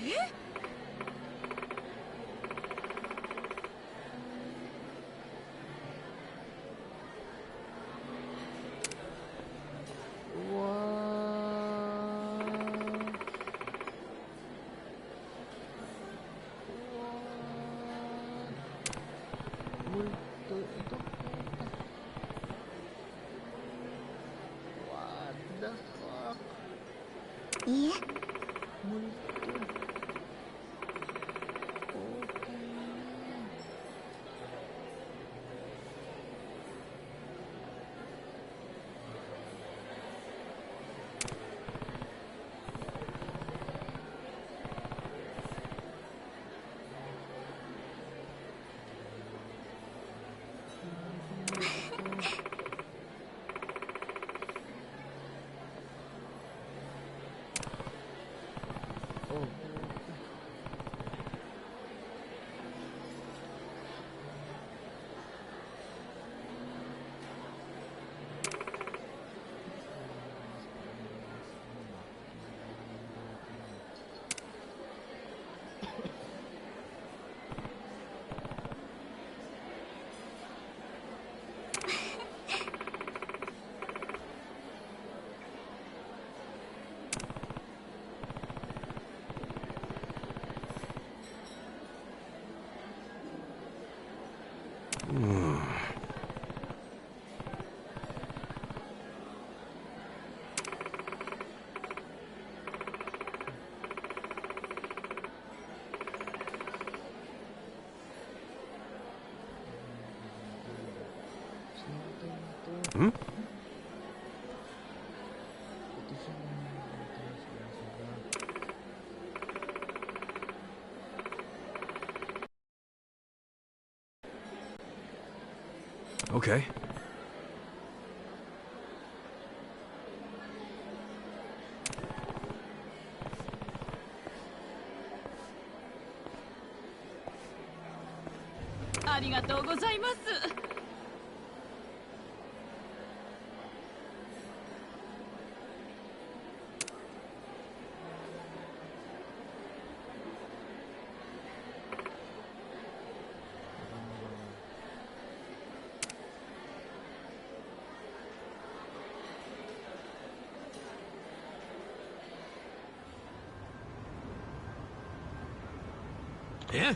Yeah? Hmm? Okay. Yeah?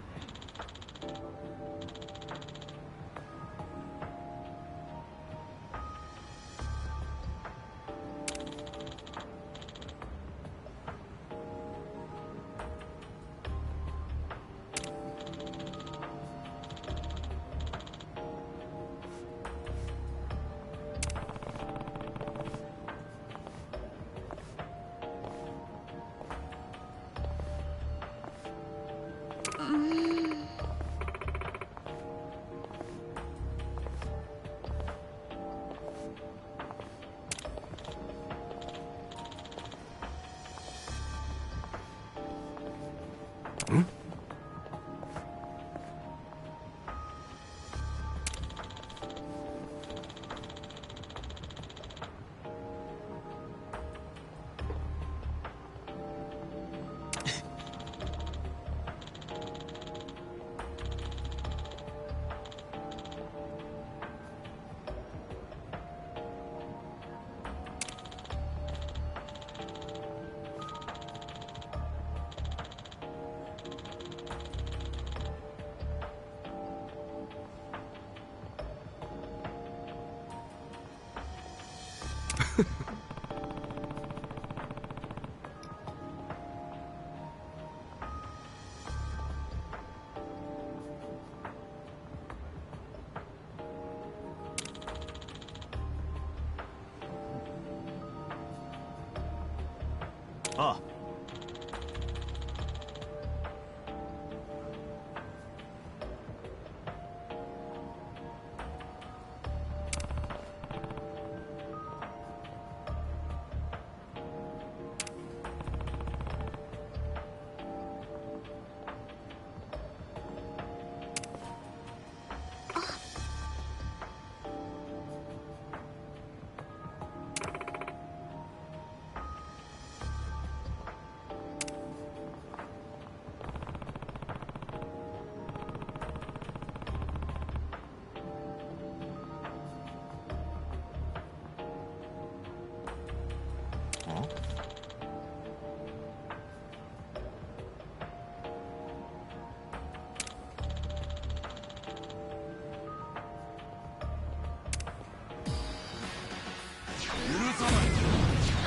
Ah.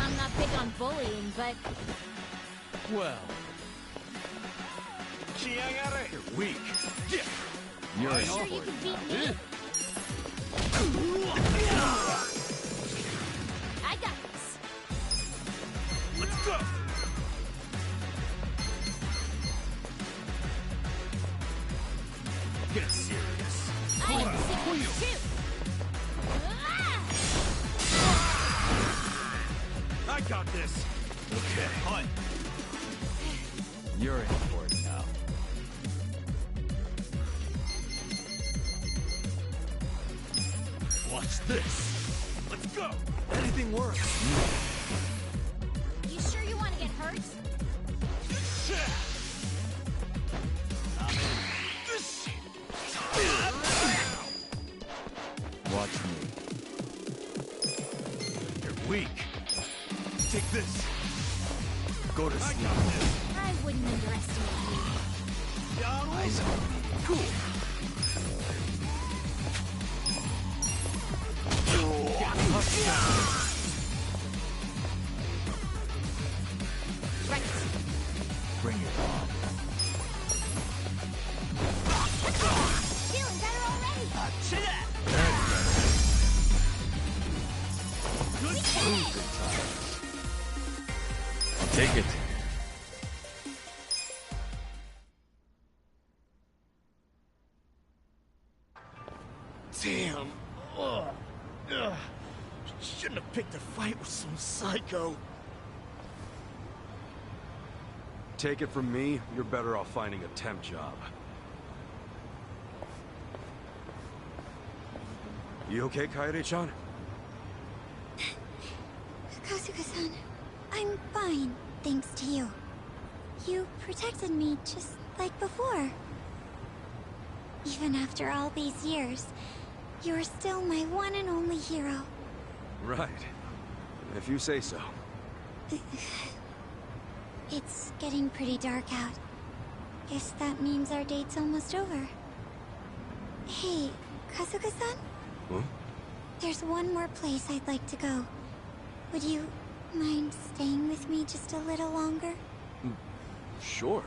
I'm not big on bullying, but... Well... You're weak. You're You sure you can beat me? I got this. Let's go! Get serious. I am sick too. I got this. Okay. Hunt. You're in for it now. Watch this. Let's go. Anything works. You sure you want to get hurt? Watch me. You're weak. Take this. Go to sleep. I wouldn't underestimate you. Eyes on me. Cool. Take it. Damn. Ugh. Ugh. Shouldn't have picked a fight with some psycho. Take it from me, you're better off finding a temp job. You okay, Kaede-chan? Kasuga-san, I'm fine, thanks to you. You protected me just like before. Even after all these years, you're still my one and only hero. Right. If you say so. It's getting pretty dark out. Guess that means our date's almost over. Hey, Kasuga-san? Huh? There's one more place I'd like to go. Would you mind staying with me just a little longer? Sure.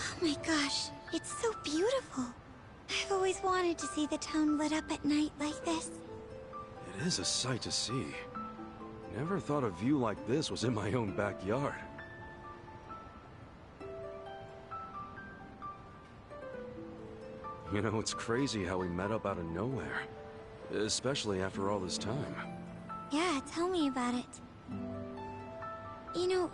Oh my gosh, it's so beautiful. I've always wanted to see the town lit up at night like this. It is a sight to see. Never thought a view like this was in my own backyard. You know, it's crazy how we met up out of nowhere. Especially after all this time. Yeah, tell me about it. You know,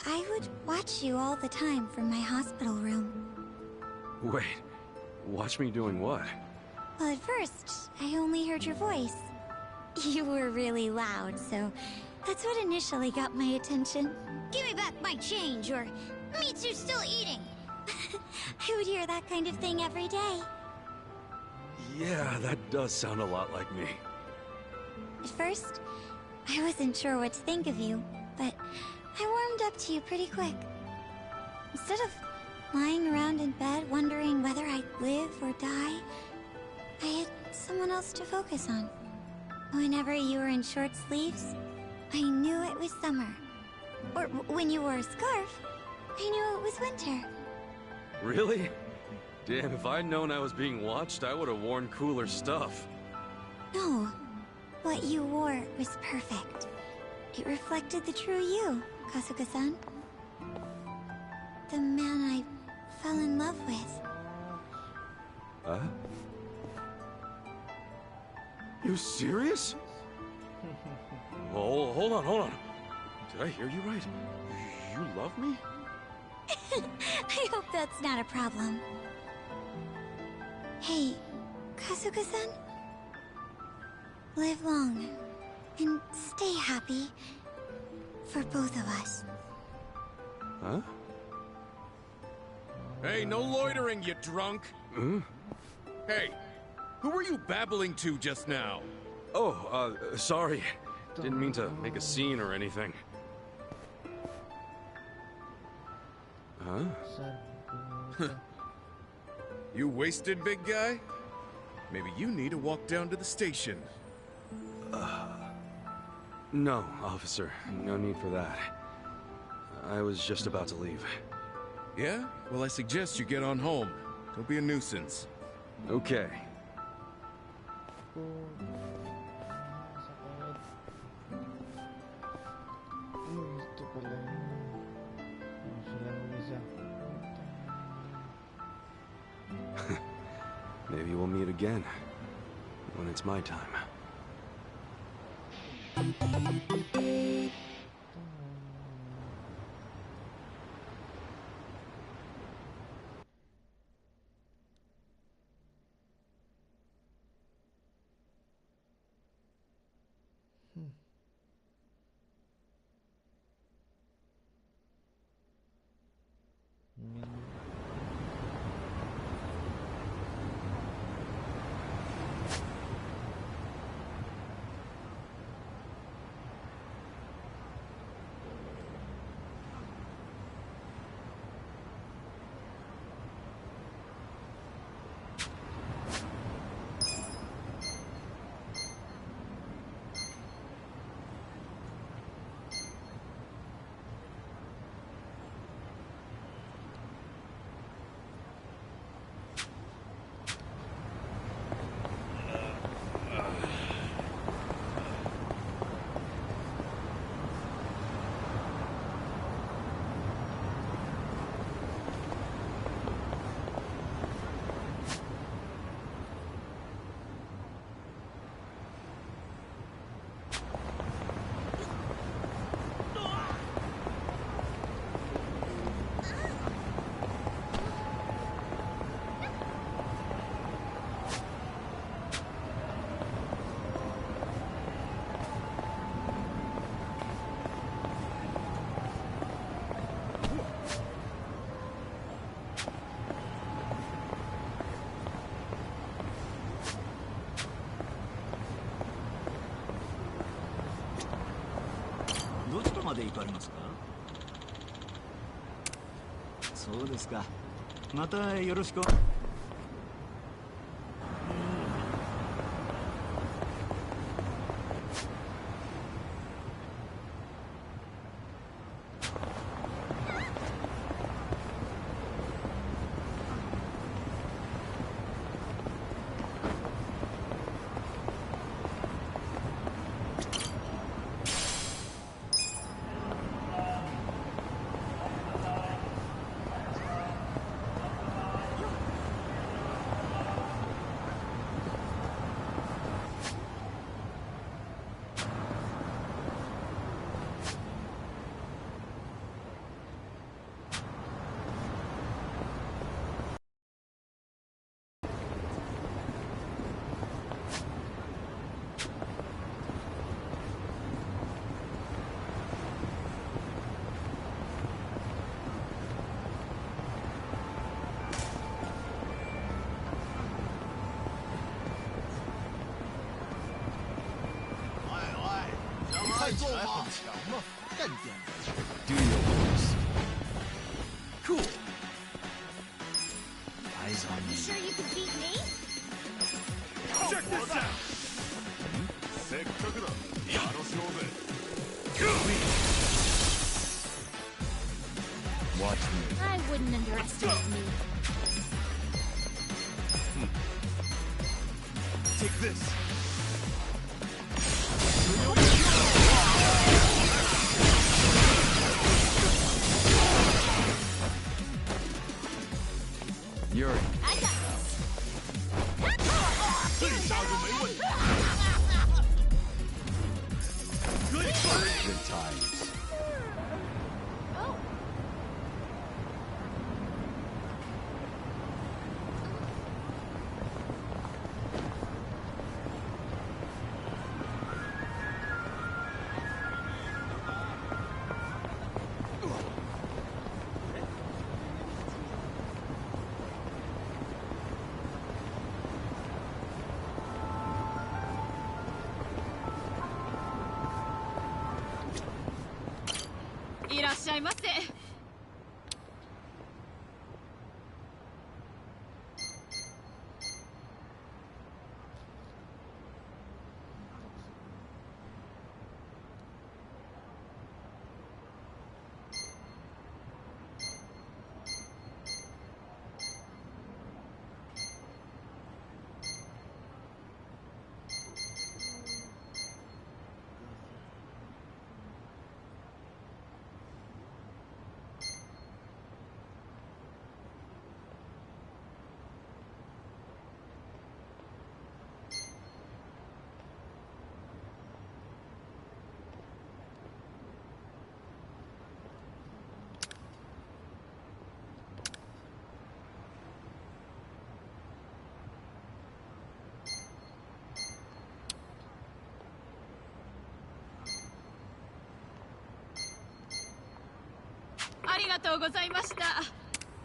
I would watch you all the time from my hospital room. Wait, watch me doing what? Well, at first, I only heard your voice. You were really loud, so that's what initially got my attention. Give me back my change, or me too, still eating. I would hear that kind of thing every day. Yeah, that does sound a lot like me. At first, I wasn't sure what to think of you, but I warmed up to you pretty quick. Instead of lying around in bed wondering whether I'd live or die, I had someone else to focus on. Whenever you were in short sleeves, I knew it was summer. Or when you wore a scarf, I knew it was winter. Really? Damn, if I'd known I was being watched, I would have worn cooler stuff. No, what you wore was perfect. It reflected the true you, Kasuga-san. The man I fell in love with. Huh? You serious? Oh, hold on. Did I hear you right? You love me? I hope that's not a problem. Hey, Kasuga-san? Live long, and stay happy, for both of us. Huh? Hey, no loitering, you drunk! Huh? Hey, who were you babbling to just now? Oh, sorry. Didn't mean to make a scene or anything. Huh? You wasted, big guy? Maybe you need to walk down to the station. No, officer. No need for that. I was just about to leave. Yeah? Well, I suggest you get on home. Don't be a nuisance. Okay. Maybe we'll meet again. When it's my time. で行かれますか？そうですか。またよろしく。在做吗？强吗？干点！Do your best. Cool. Eyes on You me. sure you can beat me? Check this out. せっかくだ。楽しもうぜ。Watch me. I wouldn't underestimate me. Take this. Yuri. I got this. 这下就没问题。Good times. Oh.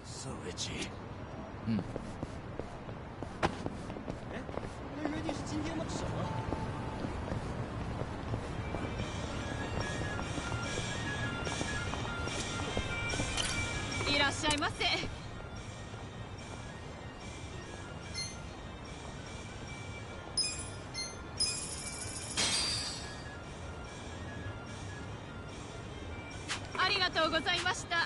So itchy. 那约定是今天吗？什么？いらっしゃいませ。ありがとうございました。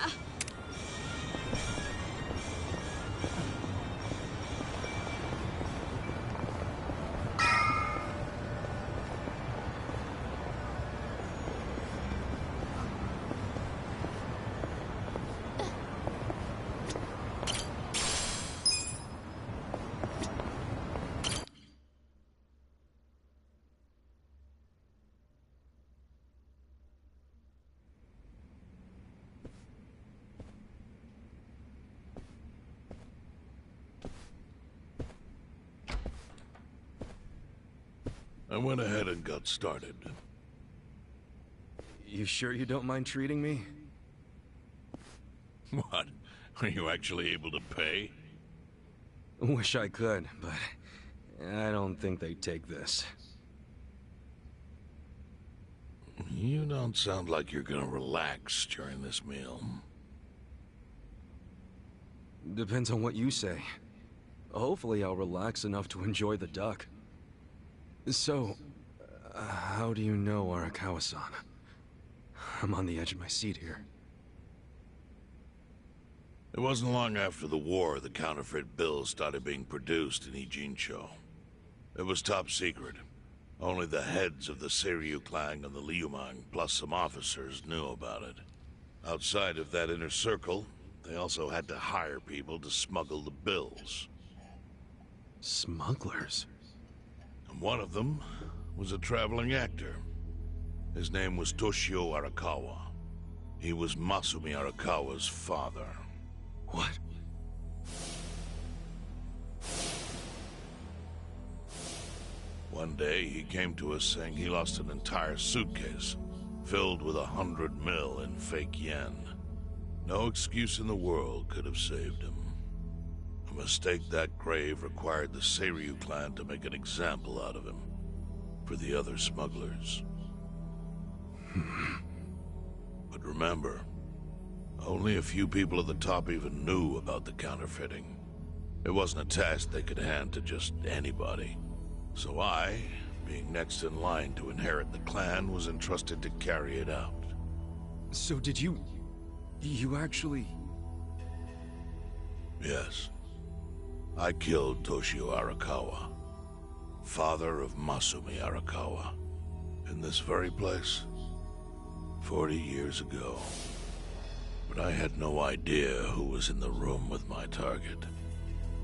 I went ahead and got started. You sure you don't mind treating me? What? Are you actually able to pay? Wish I could, but I don't think they'd take this. You don't sound like you're gonna relax during this meal. Depends on what you say. Hopefully I'll relax enough to enjoy the duck. So, how do you know Arakawa-san? I'm on the edge of my seat here. It wasn't long after the war the counterfeit bills started being produced in Ijincho. It was top secret. Only the heads of the Seiryu clan and the Liumang, plus some officers, knew about it. Outside of that inner circle, they also had to hire people to smuggle the bills. Smugglers? And one of them was a traveling actor. His name was Toshio Arakawa. He was Masumi Arakawa's father. What? One day, he came to us saying he lost an entire suitcase, filled with 100 mil in fake yen. No excuse in the world could have saved him. A mistake that grave required the Seiryu clan to make an example out of him, for the other smugglers. But remember, only a few people at the top even knew about the counterfeiting. It wasn't a task they could hand to just anybody. So I, being next in line to inherit the clan, was entrusted to carry it out. So did you actually... Yes. I killed Toshio Arakawa, father of Masumi Arakawa, in this very place, 40 years ago. But I had no idea who was in the room with my target.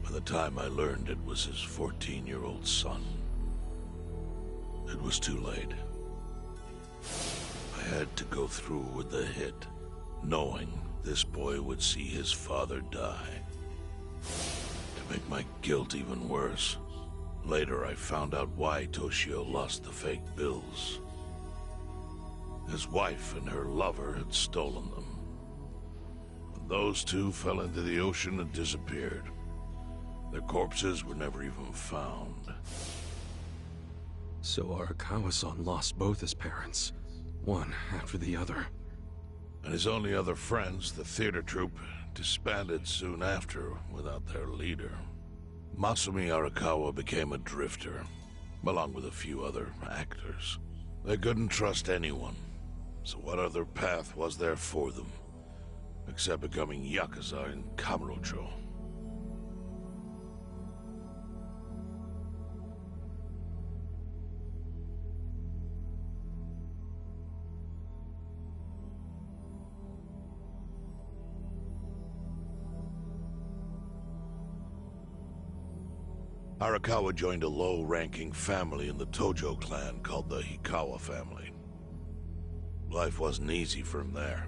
By the time I learned it was his 14-year-old son. It was too late. I had to go through with the hit, knowing this boy would see his father die. To make my guilt even worse, later I found out why Toshio lost the fake bills. His wife and her lover had stolen them. And those two fell into the ocean and disappeared. Their corpses were never even found. So Arakawa-san lost both his parents, one after the other. And his only other friends, the theater troupe, disbanded soon after without their leader. Masumi Arakawa became a drifter, along with a few other actors. They couldn't trust anyone, so what other path was there for them, except becoming Yakuza in Kamurocho? Arakawa joined a low-ranking family in the Tojo clan called the Hikawa family. Life wasn't easy for him there.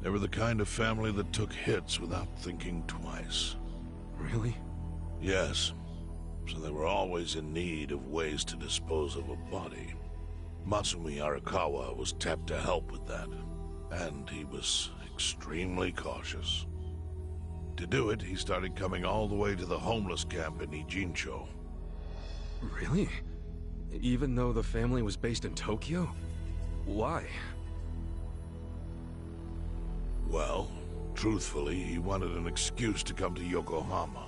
They were the kind of family that took hits without thinking twice. Really? Yes. So they were always in need of ways to dispose of a body. Masumi Arakawa was tapped to help with that, and he was extremely cautious. To do it, he started coming all the way to the homeless camp in Ijincho. Really? Even though the family was based in Tokyo? Why? Well, truthfully, he wanted an excuse to come to Yokohama,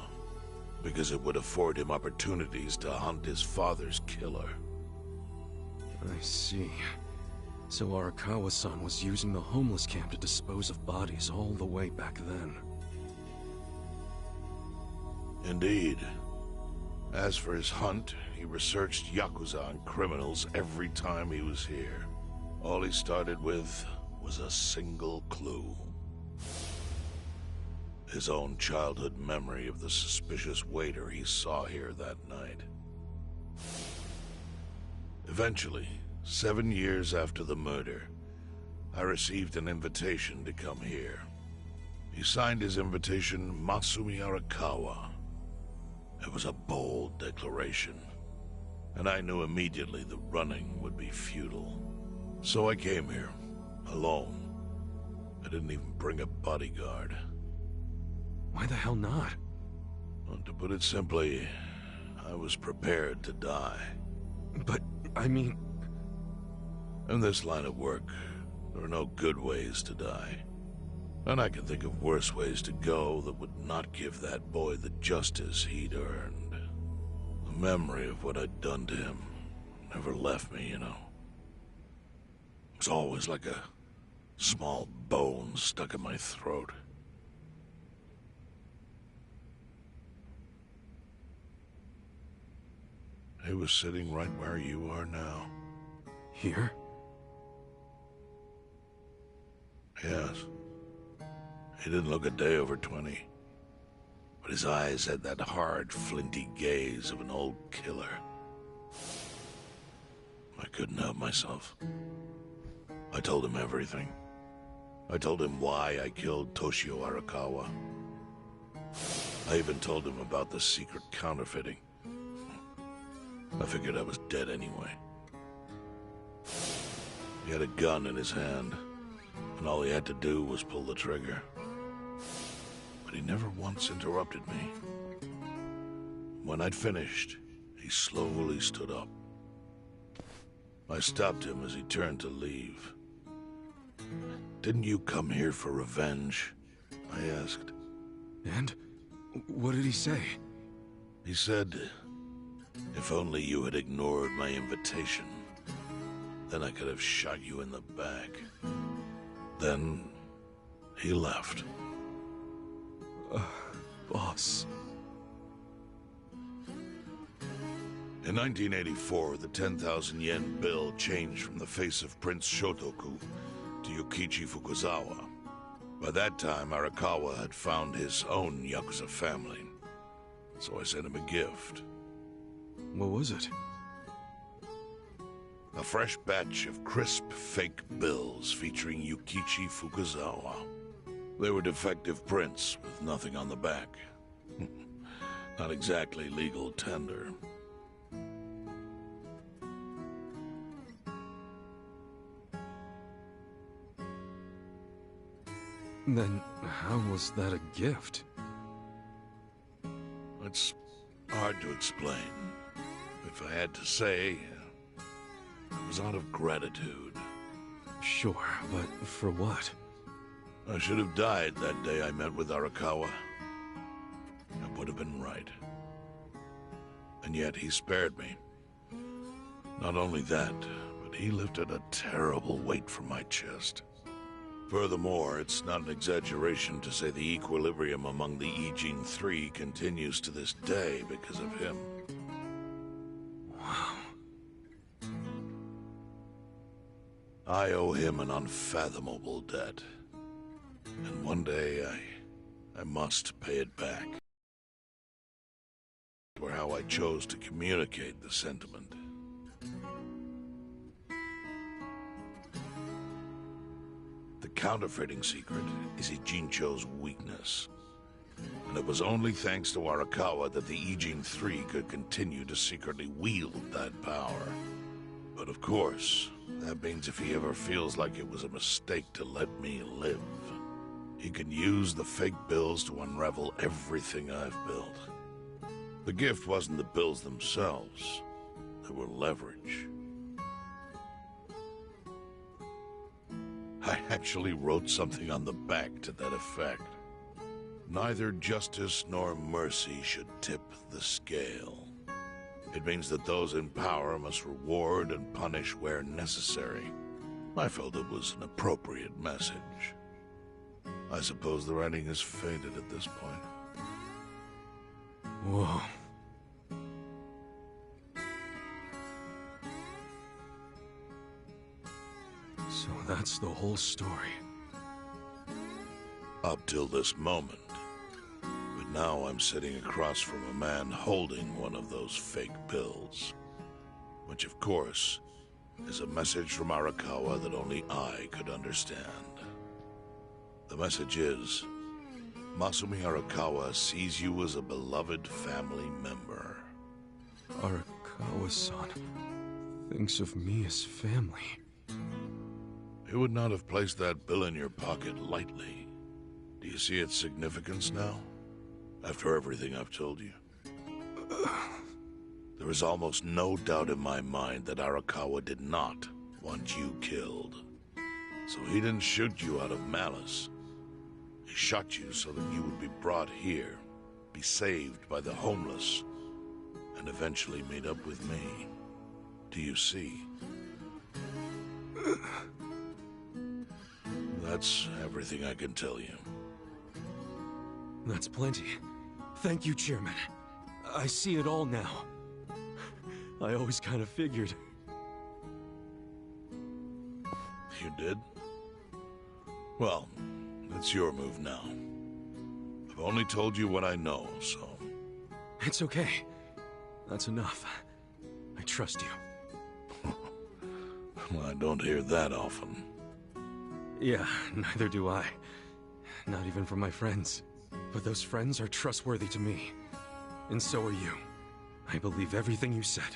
because it would afford him opportunities to hunt his father's killer. I see. So Arakawa-san was using the homeless camp to dispose of bodies all the way back then. Indeed. As for his hunt, he researched Yakuza and criminals every time he was here. All he started with was a single clue. His own childhood memory of the suspicious waiter he saw here that night. Eventually, 7 years after the murder, I received an invitation to come here. He signed his invitation Masumi Arakawa. It was a bold declaration, and I knew immediately the running would be futile. So I came here, alone. I didn't even bring a bodyguard. Why the hell not? Well, to put it simply, I was prepared to die. But, I mean... In this line of work, there are no good ways to die. And I can think of worse ways to go that would not give that boy the justice he'd earned. The memory of what I'd done to him never left me, you know. It was always like a small bone stuck in my throat. He was sitting right where you are now. Here? Yes. He didn't look a day over 20. But his eyes had that hard, flinty gaze of an old killer. I couldn't help myself. I told him everything. I told him why I killed Toshio Arakawa. I even told him about the secret counterfeiting. I figured I was dead anyway. He had a gun in his hand, and all he had to do was pull the trigger. But he never once interrupted me. When I'd finished, he slowly stood up. I stopped him as he turned to leave. "Didn't you come here for revenge?" I asked. And? What did he say? He said, "If only you had ignored my invitation, then I could have shot you in the back." Then he left. Boss. In 1984, the 10,000 yen bill changed from the face of Prince Shotoku to Yukichi Fukuzawa. By that time, Arakawa had found his own Yakuza family, so I sent him a gift. What was it? A fresh batch of crisp fake bills featuring Yukichi Fukuzawa. They were defective prints with nothing on the back. Not exactly legal tender. Then how was that a gift? It's hard to explain. If I had to say, it was out of gratitude. Sure, but for what? I should have died that day I met with Arakawa. That would have been right. And yet he spared me. Not only that, but he lifted a terrible weight from my chest. Furthermore, it's not an exaggeration to say the equilibrium among the Ijin Three continues to this day because of him. Wow. I owe him an unfathomable debt. And one day, I must pay it back. Or how I chose to communicate the sentiment. The counterfeiting secret is Ijincho's weakness. And it was only thanks to Arakawa that the Ijin Three could continue to secretly wield that power. But of course, that means if he ever feels like it was a mistake to let me live, he can use the fake bills to unravel everything I've built. The gift wasn't the bills themselves. They were leverage. I actually wrote something on the back to that effect. Neither justice nor mercy should tip the scale. It means that those in power must reward and punish where necessary. I felt it was an appropriate message. I suppose the writing is faded at this point. Whoa. So that's the whole story. Up till this moment. But now I'm sitting across from a man holding one of those fake bills. Which, of course, is a message from Arakawa that only I could understand. The message is, Masumi Arakawa sees you as a beloved family member. Arakawa-san thinks of me as family. He would not have placed that bill in your pocket lightly. Do you see its significance now? After everything I've told you? There is almost no doubt in my mind that Arakawa did not want you killed. So he didn't shoot you out of malice. He shot you so that you would be brought here, be saved by the homeless, and eventually made up with me. Do you see? That's everything I can tell you. That's plenty. Thank you, Chairman. I see it all now. I always kind of figured. You did? Well, it's your move now. I've only told you what I know, so... It's okay. That's enough. I trust you. Well, I don't hear that often. Yeah, neither do I. Not even from my friends. But those friends are trustworthy to me. And so are you. I believe everything you said.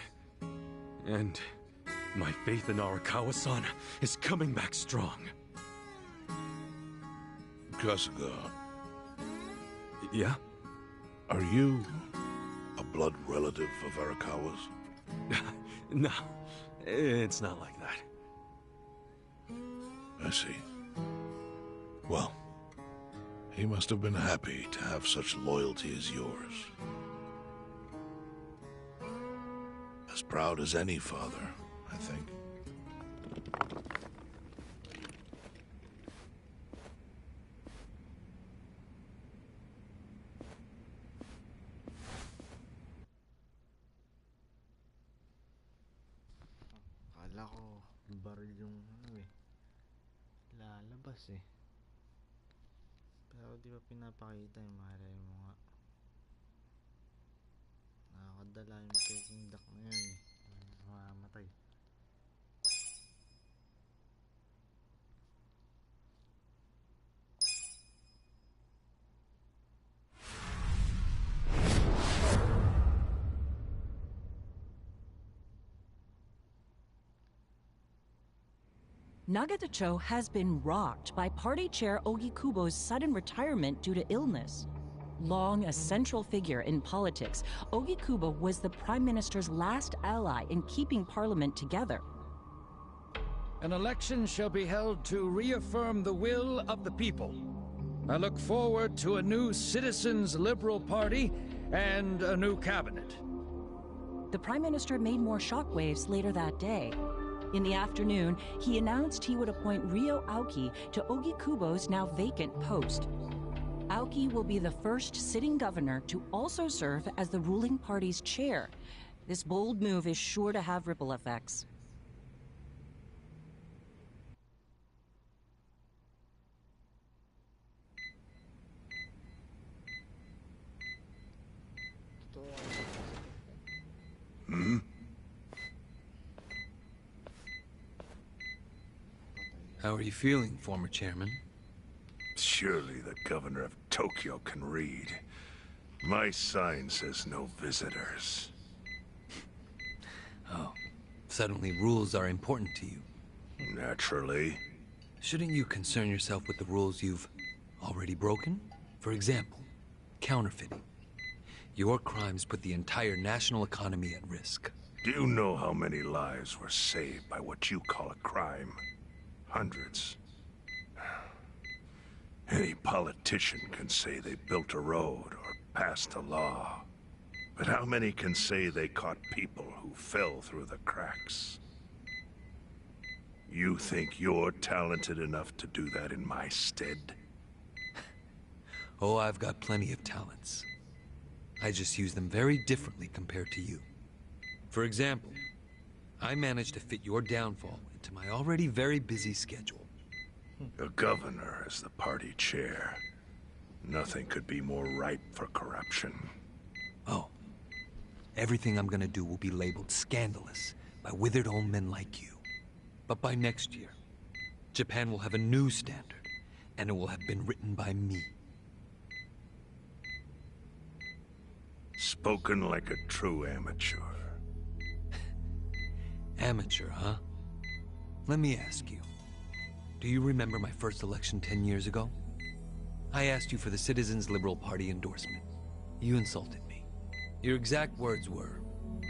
And my faith in Arakawa-san is coming back strong. Kasuga. Yeah? Are you a blood relative of Arakawa's? No, it's not like that. I see. Well, he must have been happy to have such loyalty as yours. As proud as any father, I think. Akala ko baril yung lalabas eh. Pero di ba pinapakita yung malay mo nga. Nakakadala yung peking duck na yan eh. Mamamatay. Nagatacho has been rocked by Party Chair Ogikubo's sudden retirement due to illness. Long a central figure in politics, Ogikubo was the Prime Minister's last ally in keeping Parliament together. An election shall be held to reaffirm the will of the people. I look forward to a new Citizens Liberal Party and a new cabinet. The Prime Minister made more shockwaves later that day. In the afternoon, he announced he would appoint Ryo Aoki to Ogikubo's now vacant post. Aoki will be the first sitting governor to also serve as the ruling party's chair. This bold move is sure to have ripple effects. Hmm? How are you feeling, former chairman? Surely the governor of Tokyo can read. My sign says no visitors. Oh, suddenly rules are important to you. Naturally. Shouldn't you concern yourself with the rules you've already broken? For example, counterfeiting. Your crimes put the entire national economy at risk. Do you know how many lives were saved by what you call a crime? Hundreds. Any politician can say they built a road or passed a law. But how many can say they caught people who fell through the cracks? You think you're talented enough to do that in my stead? Oh, I've got plenty of talents. I just use them very differently compared to you. For example, I managed to fit your downfall into my already very busy schedule. A governor as the party chair. Nothing could be more ripe for corruption. Oh. Everything I'm gonna do will be labeled scandalous by withered old men like you. But by next year, Japan will have a new standard, and it will have been written by me. Spoken like a true amateur. Amateur, huh? Let me ask you. Do you remember my first election 10 years ago? I asked you for the Citizens Liberal Party endorsement. You insulted me. Your exact words were,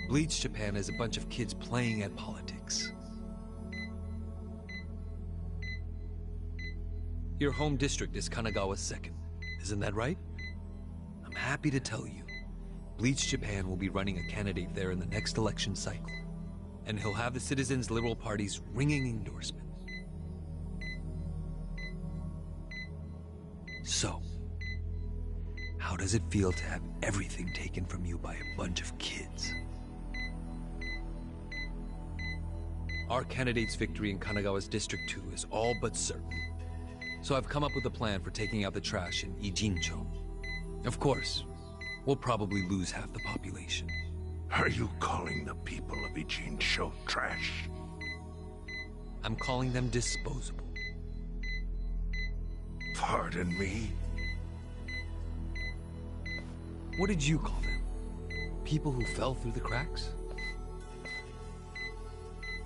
Bleach Japan is a bunch of kids playing at politics. Your home district is Kanagawa's second. Isn't that right? I'm happy to tell you, Bleach Japan will be running a candidate there in the next election cycle. And he'll have the Citizens Liberal Party's ringing endorsement. So, how does it feel to have everything taken from you by a bunch of kids? Our candidate's victory in Kanagawa's District 2 is all but certain. So I've come up with a plan for taking out the trash in Ijincho. Of course, we'll probably lose half the population. Are you calling the people of Ijincho trash? I'm calling them disposable. Pardon me? What did you call them? People who fell through the cracks?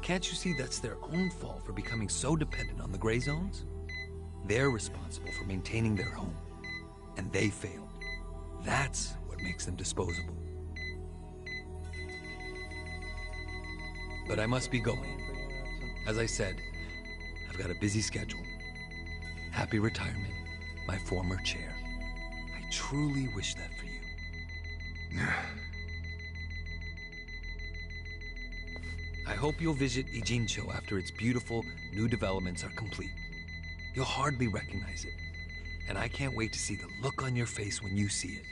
Can't you see that's their own fault for becoming so dependent on the gray zones? They're responsible for maintaining their home, and they failed. That's what makes them disposable. But I must be going. As I said, I've got a busy schedule. Happy retirement, my former chair. I truly wish that for you. I hope you'll visit Ijincho after its beautiful new developments are complete. You'll hardly recognize it, and I can't wait to see the look on your face when you see it.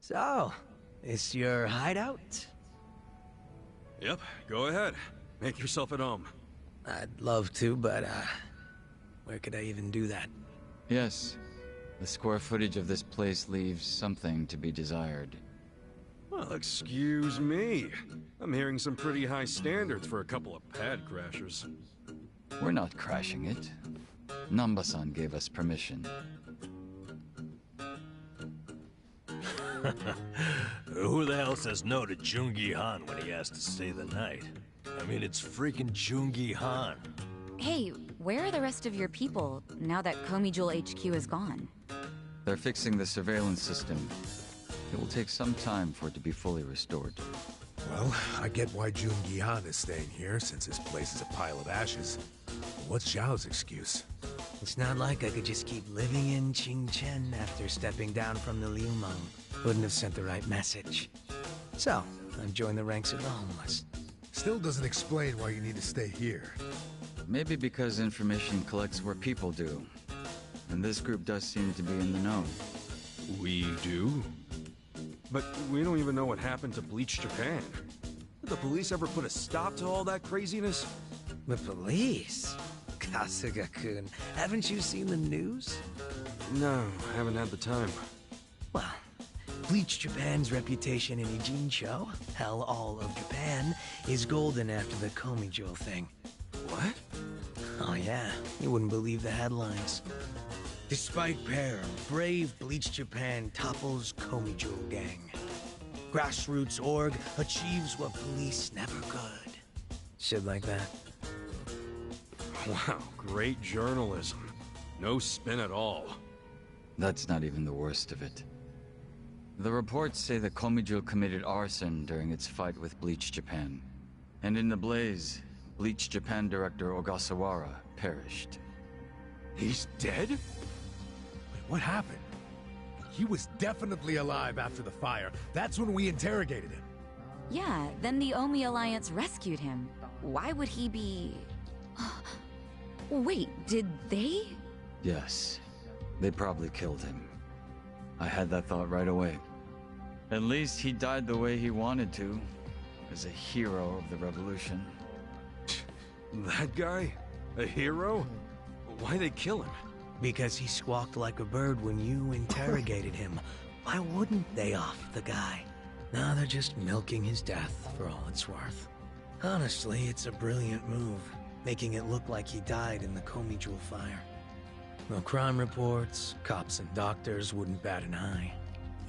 So, this your hideout? Yep, go ahead. Make yourself at home. I'd love to, but, where could I even do that? Yes. The square footage of this place leaves something to be desired. Well, excuse me. I'm hearing some pretty high standards for a couple of pad crashers. We're not crashing it. Namba-san gave us permission. Who the hell says no to Jungi Han when he has to stay the night? I mean, it's freaking Jungi Han. Hey, where are the rest of your people now that Komijul HQ is gone? They're fixing the surveillance system. It will take some time for it to be fully restored. Well, I get why Jungi Han is staying here, since this place is a pile of ashes. But what's Zhao's excuse? It's not like I could just keep living in Qingchen after stepping down from the Liumeng. Wouldn't have sent the right message. So, I've joined the ranks of the homeless. Still doesn't explain why you need to stay here. Maybe because information collects where people do. And this group does seem to be in the know. We do? But we don't even know what happened to Bleach Japan. Did the police ever put a stop to all that craziness? The police? Kasuga-kun, haven't you seen the news? No, I haven't had the time. Well, Bleach Japan's reputation in Ijincho, hell, all of Japan, is golden after the Komijul thing. What? Oh yeah, you wouldn't believe the headlines. Despite peril, brave Bleach Japan topples Komijul gang. Grassroots org achieves what police never could. Shit like that. Wow, great journalism. No spin at all. That's not even the worst of it. The reports say that Komijul committed arson during its fight with Bleach Japan. And in the blaze, Bleach Japan director Ogasawara perished. He's dead? Wait, what happened? He was definitely alive after the fire. That's when we interrogated him. Yeah, then the Omi Alliance rescued him. Why would he be... Wait, did they? Yes. They probably killed him. I had that thought right away. At least he died the way he wanted to, as a hero of the revolution. That guy? A hero? Why'd they kill him? Because he squawked like a bird when you interrogated him. Why wouldn't they off the guy? Now they're just milking his death for all it's worth. Honestly, it's a brilliant move, making it look like he died in the Komi Jewel fire. No crime reports, cops and doctors wouldn't bat an eye.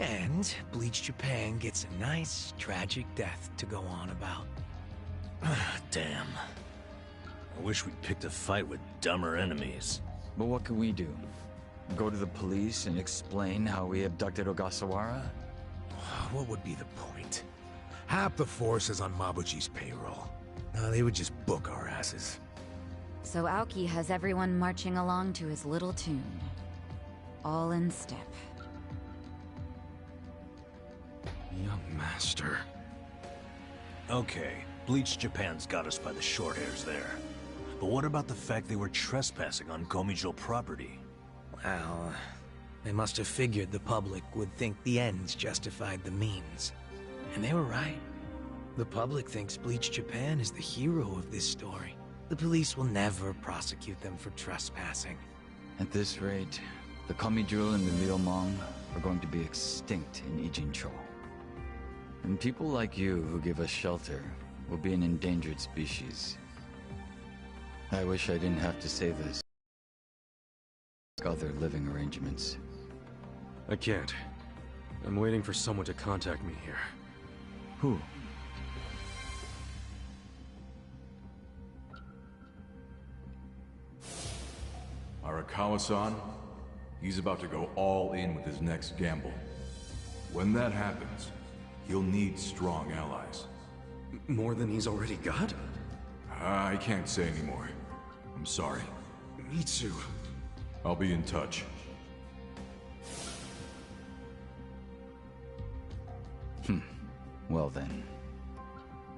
And Bleach Japan gets a nice, tragic death to go on about. Damn. I wish we'd picked a fight with dumber enemies. But what can we do? Go to the police and explain how we abducted Ogasawara? What would be the point? Half the force is on Mabuchi's payroll. No, they would just book our asses. So Aoki has everyone marching along to his little tune. All in step. Young master. Okay, Bleach Japan's got us by the short hairs there. But what about the fact they were trespassing on Komijul property? Well, they must have figured the public would think the ends justified the means. And they were right. The public thinks Bleach Japan is the hero of this story. The police will never prosecute them for trespassing. At this rate, the Komijul and the Liumang are going to be extinct in Ijincho. And people like you who give us shelter will be an endangered species. I wish I didn't have to say this. Other living arrangements. I can't. I'm waiting for someone to contact me here. Who? Arakawa-san, he's about to go all in with his next gamble. When that happens, he'll need strong allies. More than he's already got? I can't say anymore. I'm sorry. Me too. I'll be in touch. Well then.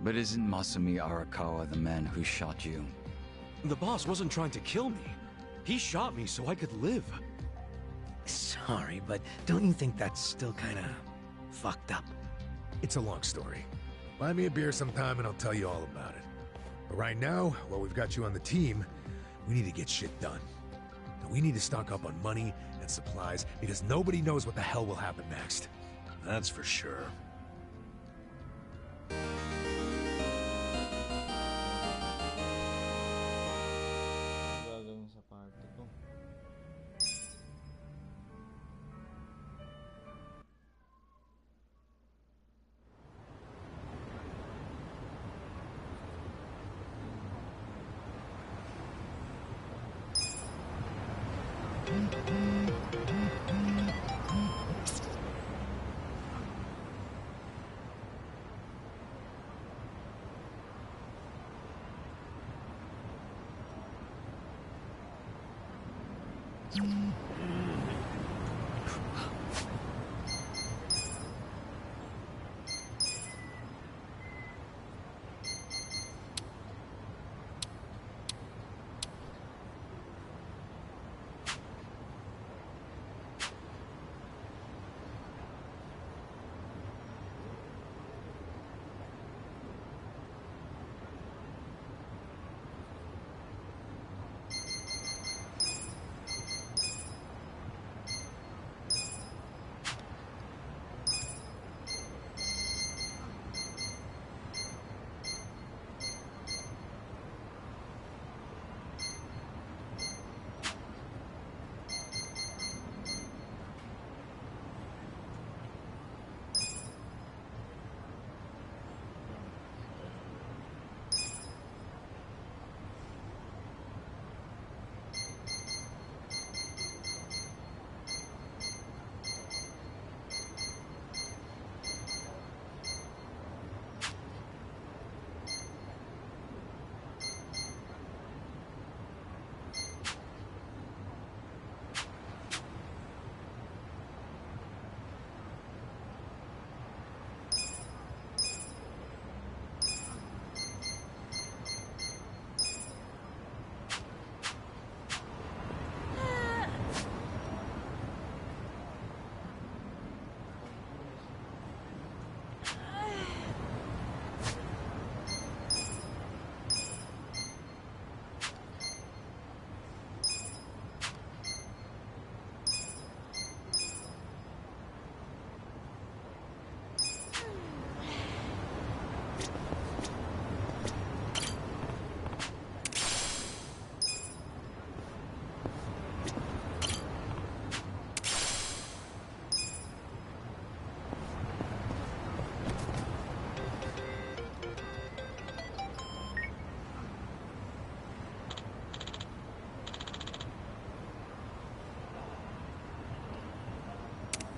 But isn't Masumi Arakawa the man who shot you? The boss wasn't trying to kill me. He shot me so I could live. Sorry, but don't you think that's still kinda fucked up? It's a long story. Buy me a beer sometime and I'll tell you all about it. But right now, while we've got you on the team, we need to get shit done. And we need to stock up on money and supplies because nobody knows what the hell will happen next. That's for sure. Gagawin sa party ko.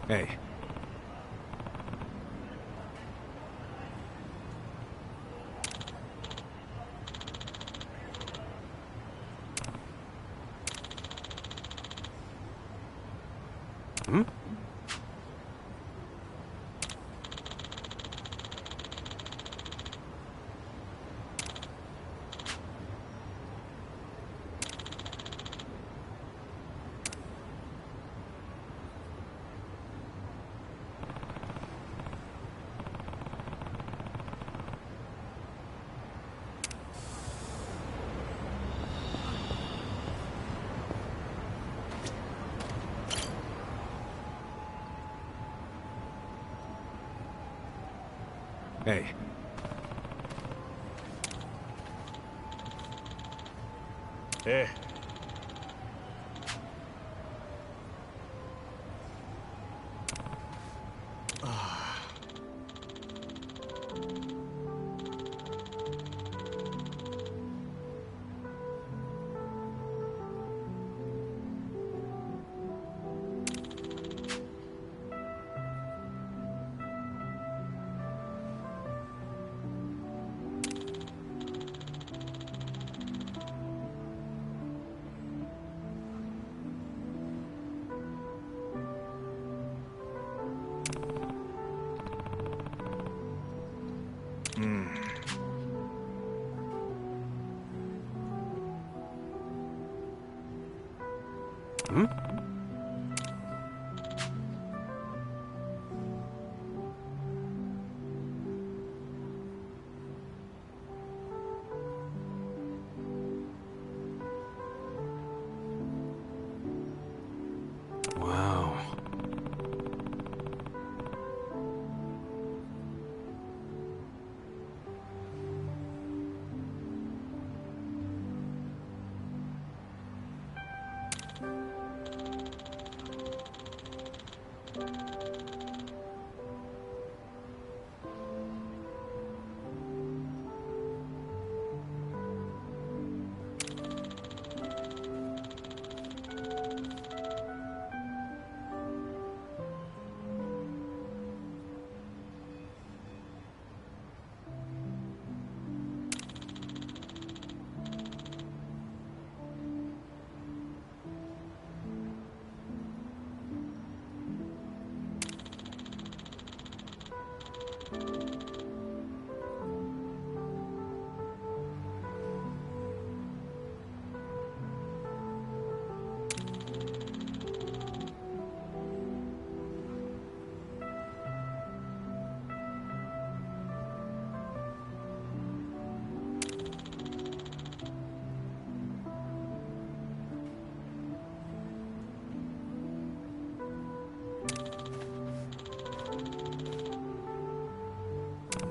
Hey. Hmm? Hey. Hey. Hmm? Wow.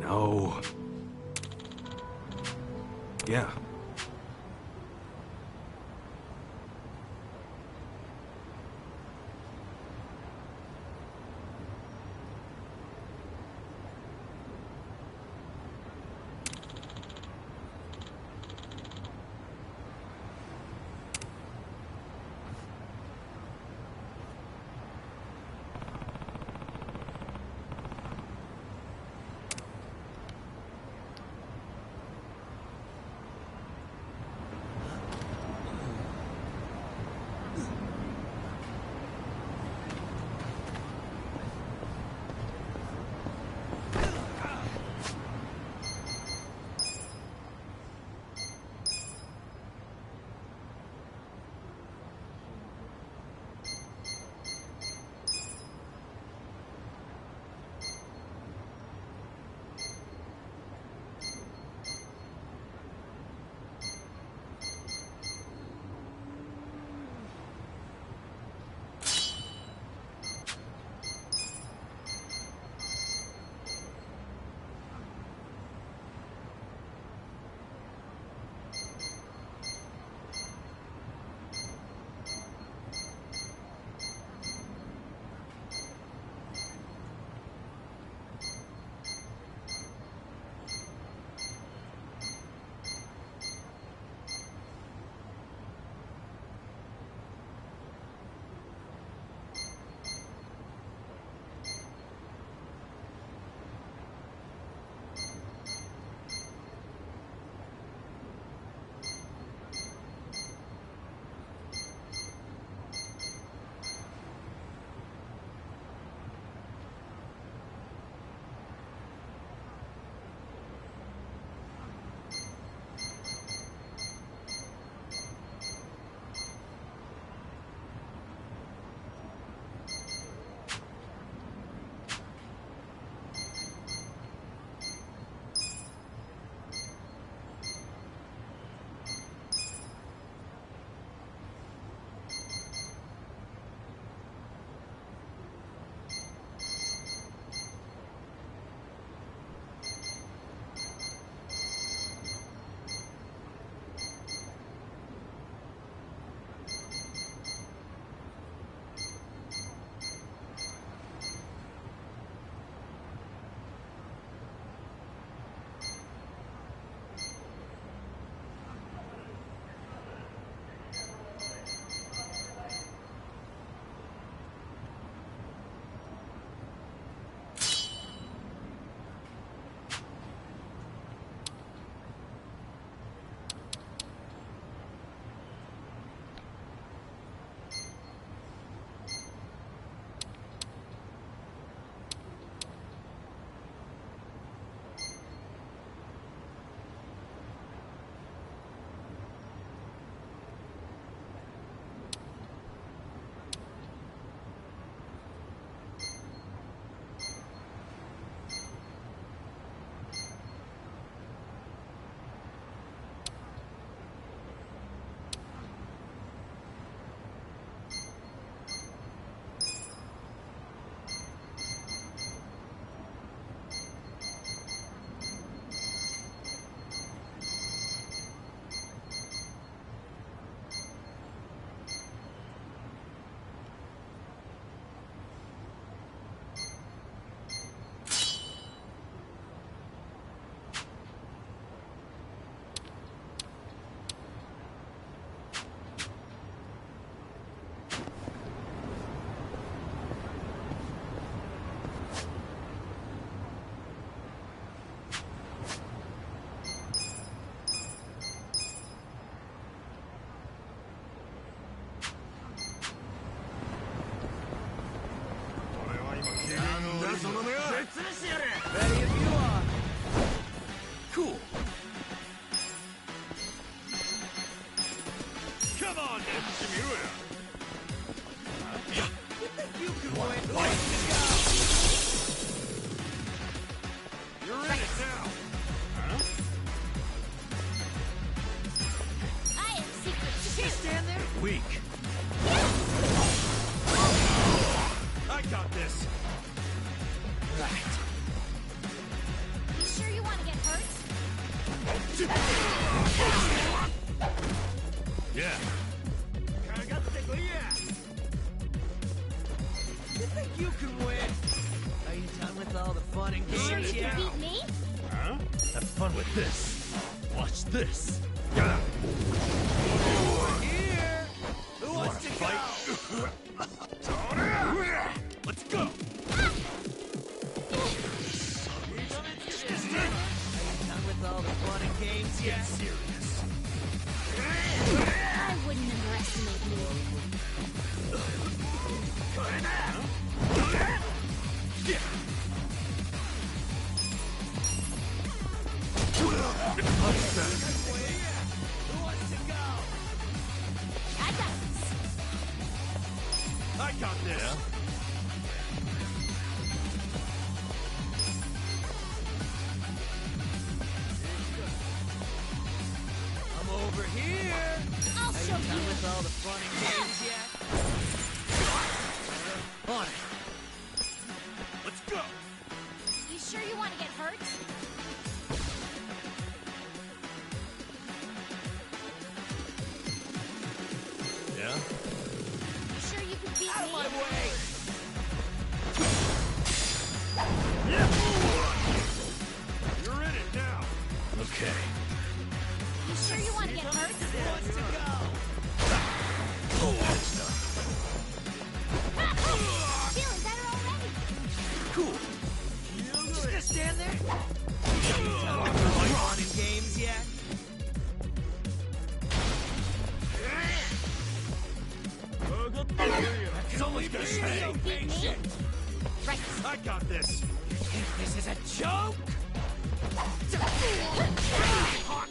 No. Yeah. Ready if you are. Cool. Come on, Yakuza. You can win. You're in it now. Huh? I am secret too. Stand there. Weak. I got this. Right. You sure you want to get hurt? Yeah. You think you can win? Are you done with all the fun and You sure games you yet? can beat me? Huh? Have fun with this. Watch this. Over here. Who wants to go? Let's go. Are you done with all the fun and games yet? Serious. I wouldn't underestimate you. I got this. Yeah? I'm over here. I'll Are you show done you. with all the fun and games yet? On it. Let's go. You sure you want to get hurt? Yeah? You sure you can beat Out me? of my way. You're in it now. Okay. You sure you want to get hurt? Who wants to go? That's done. Feeling better already. Cool. Just gonna stand there? Done with all the fun and games yet? Someone's gonna stay. Patient. Right. I got this. This is a joke? Hot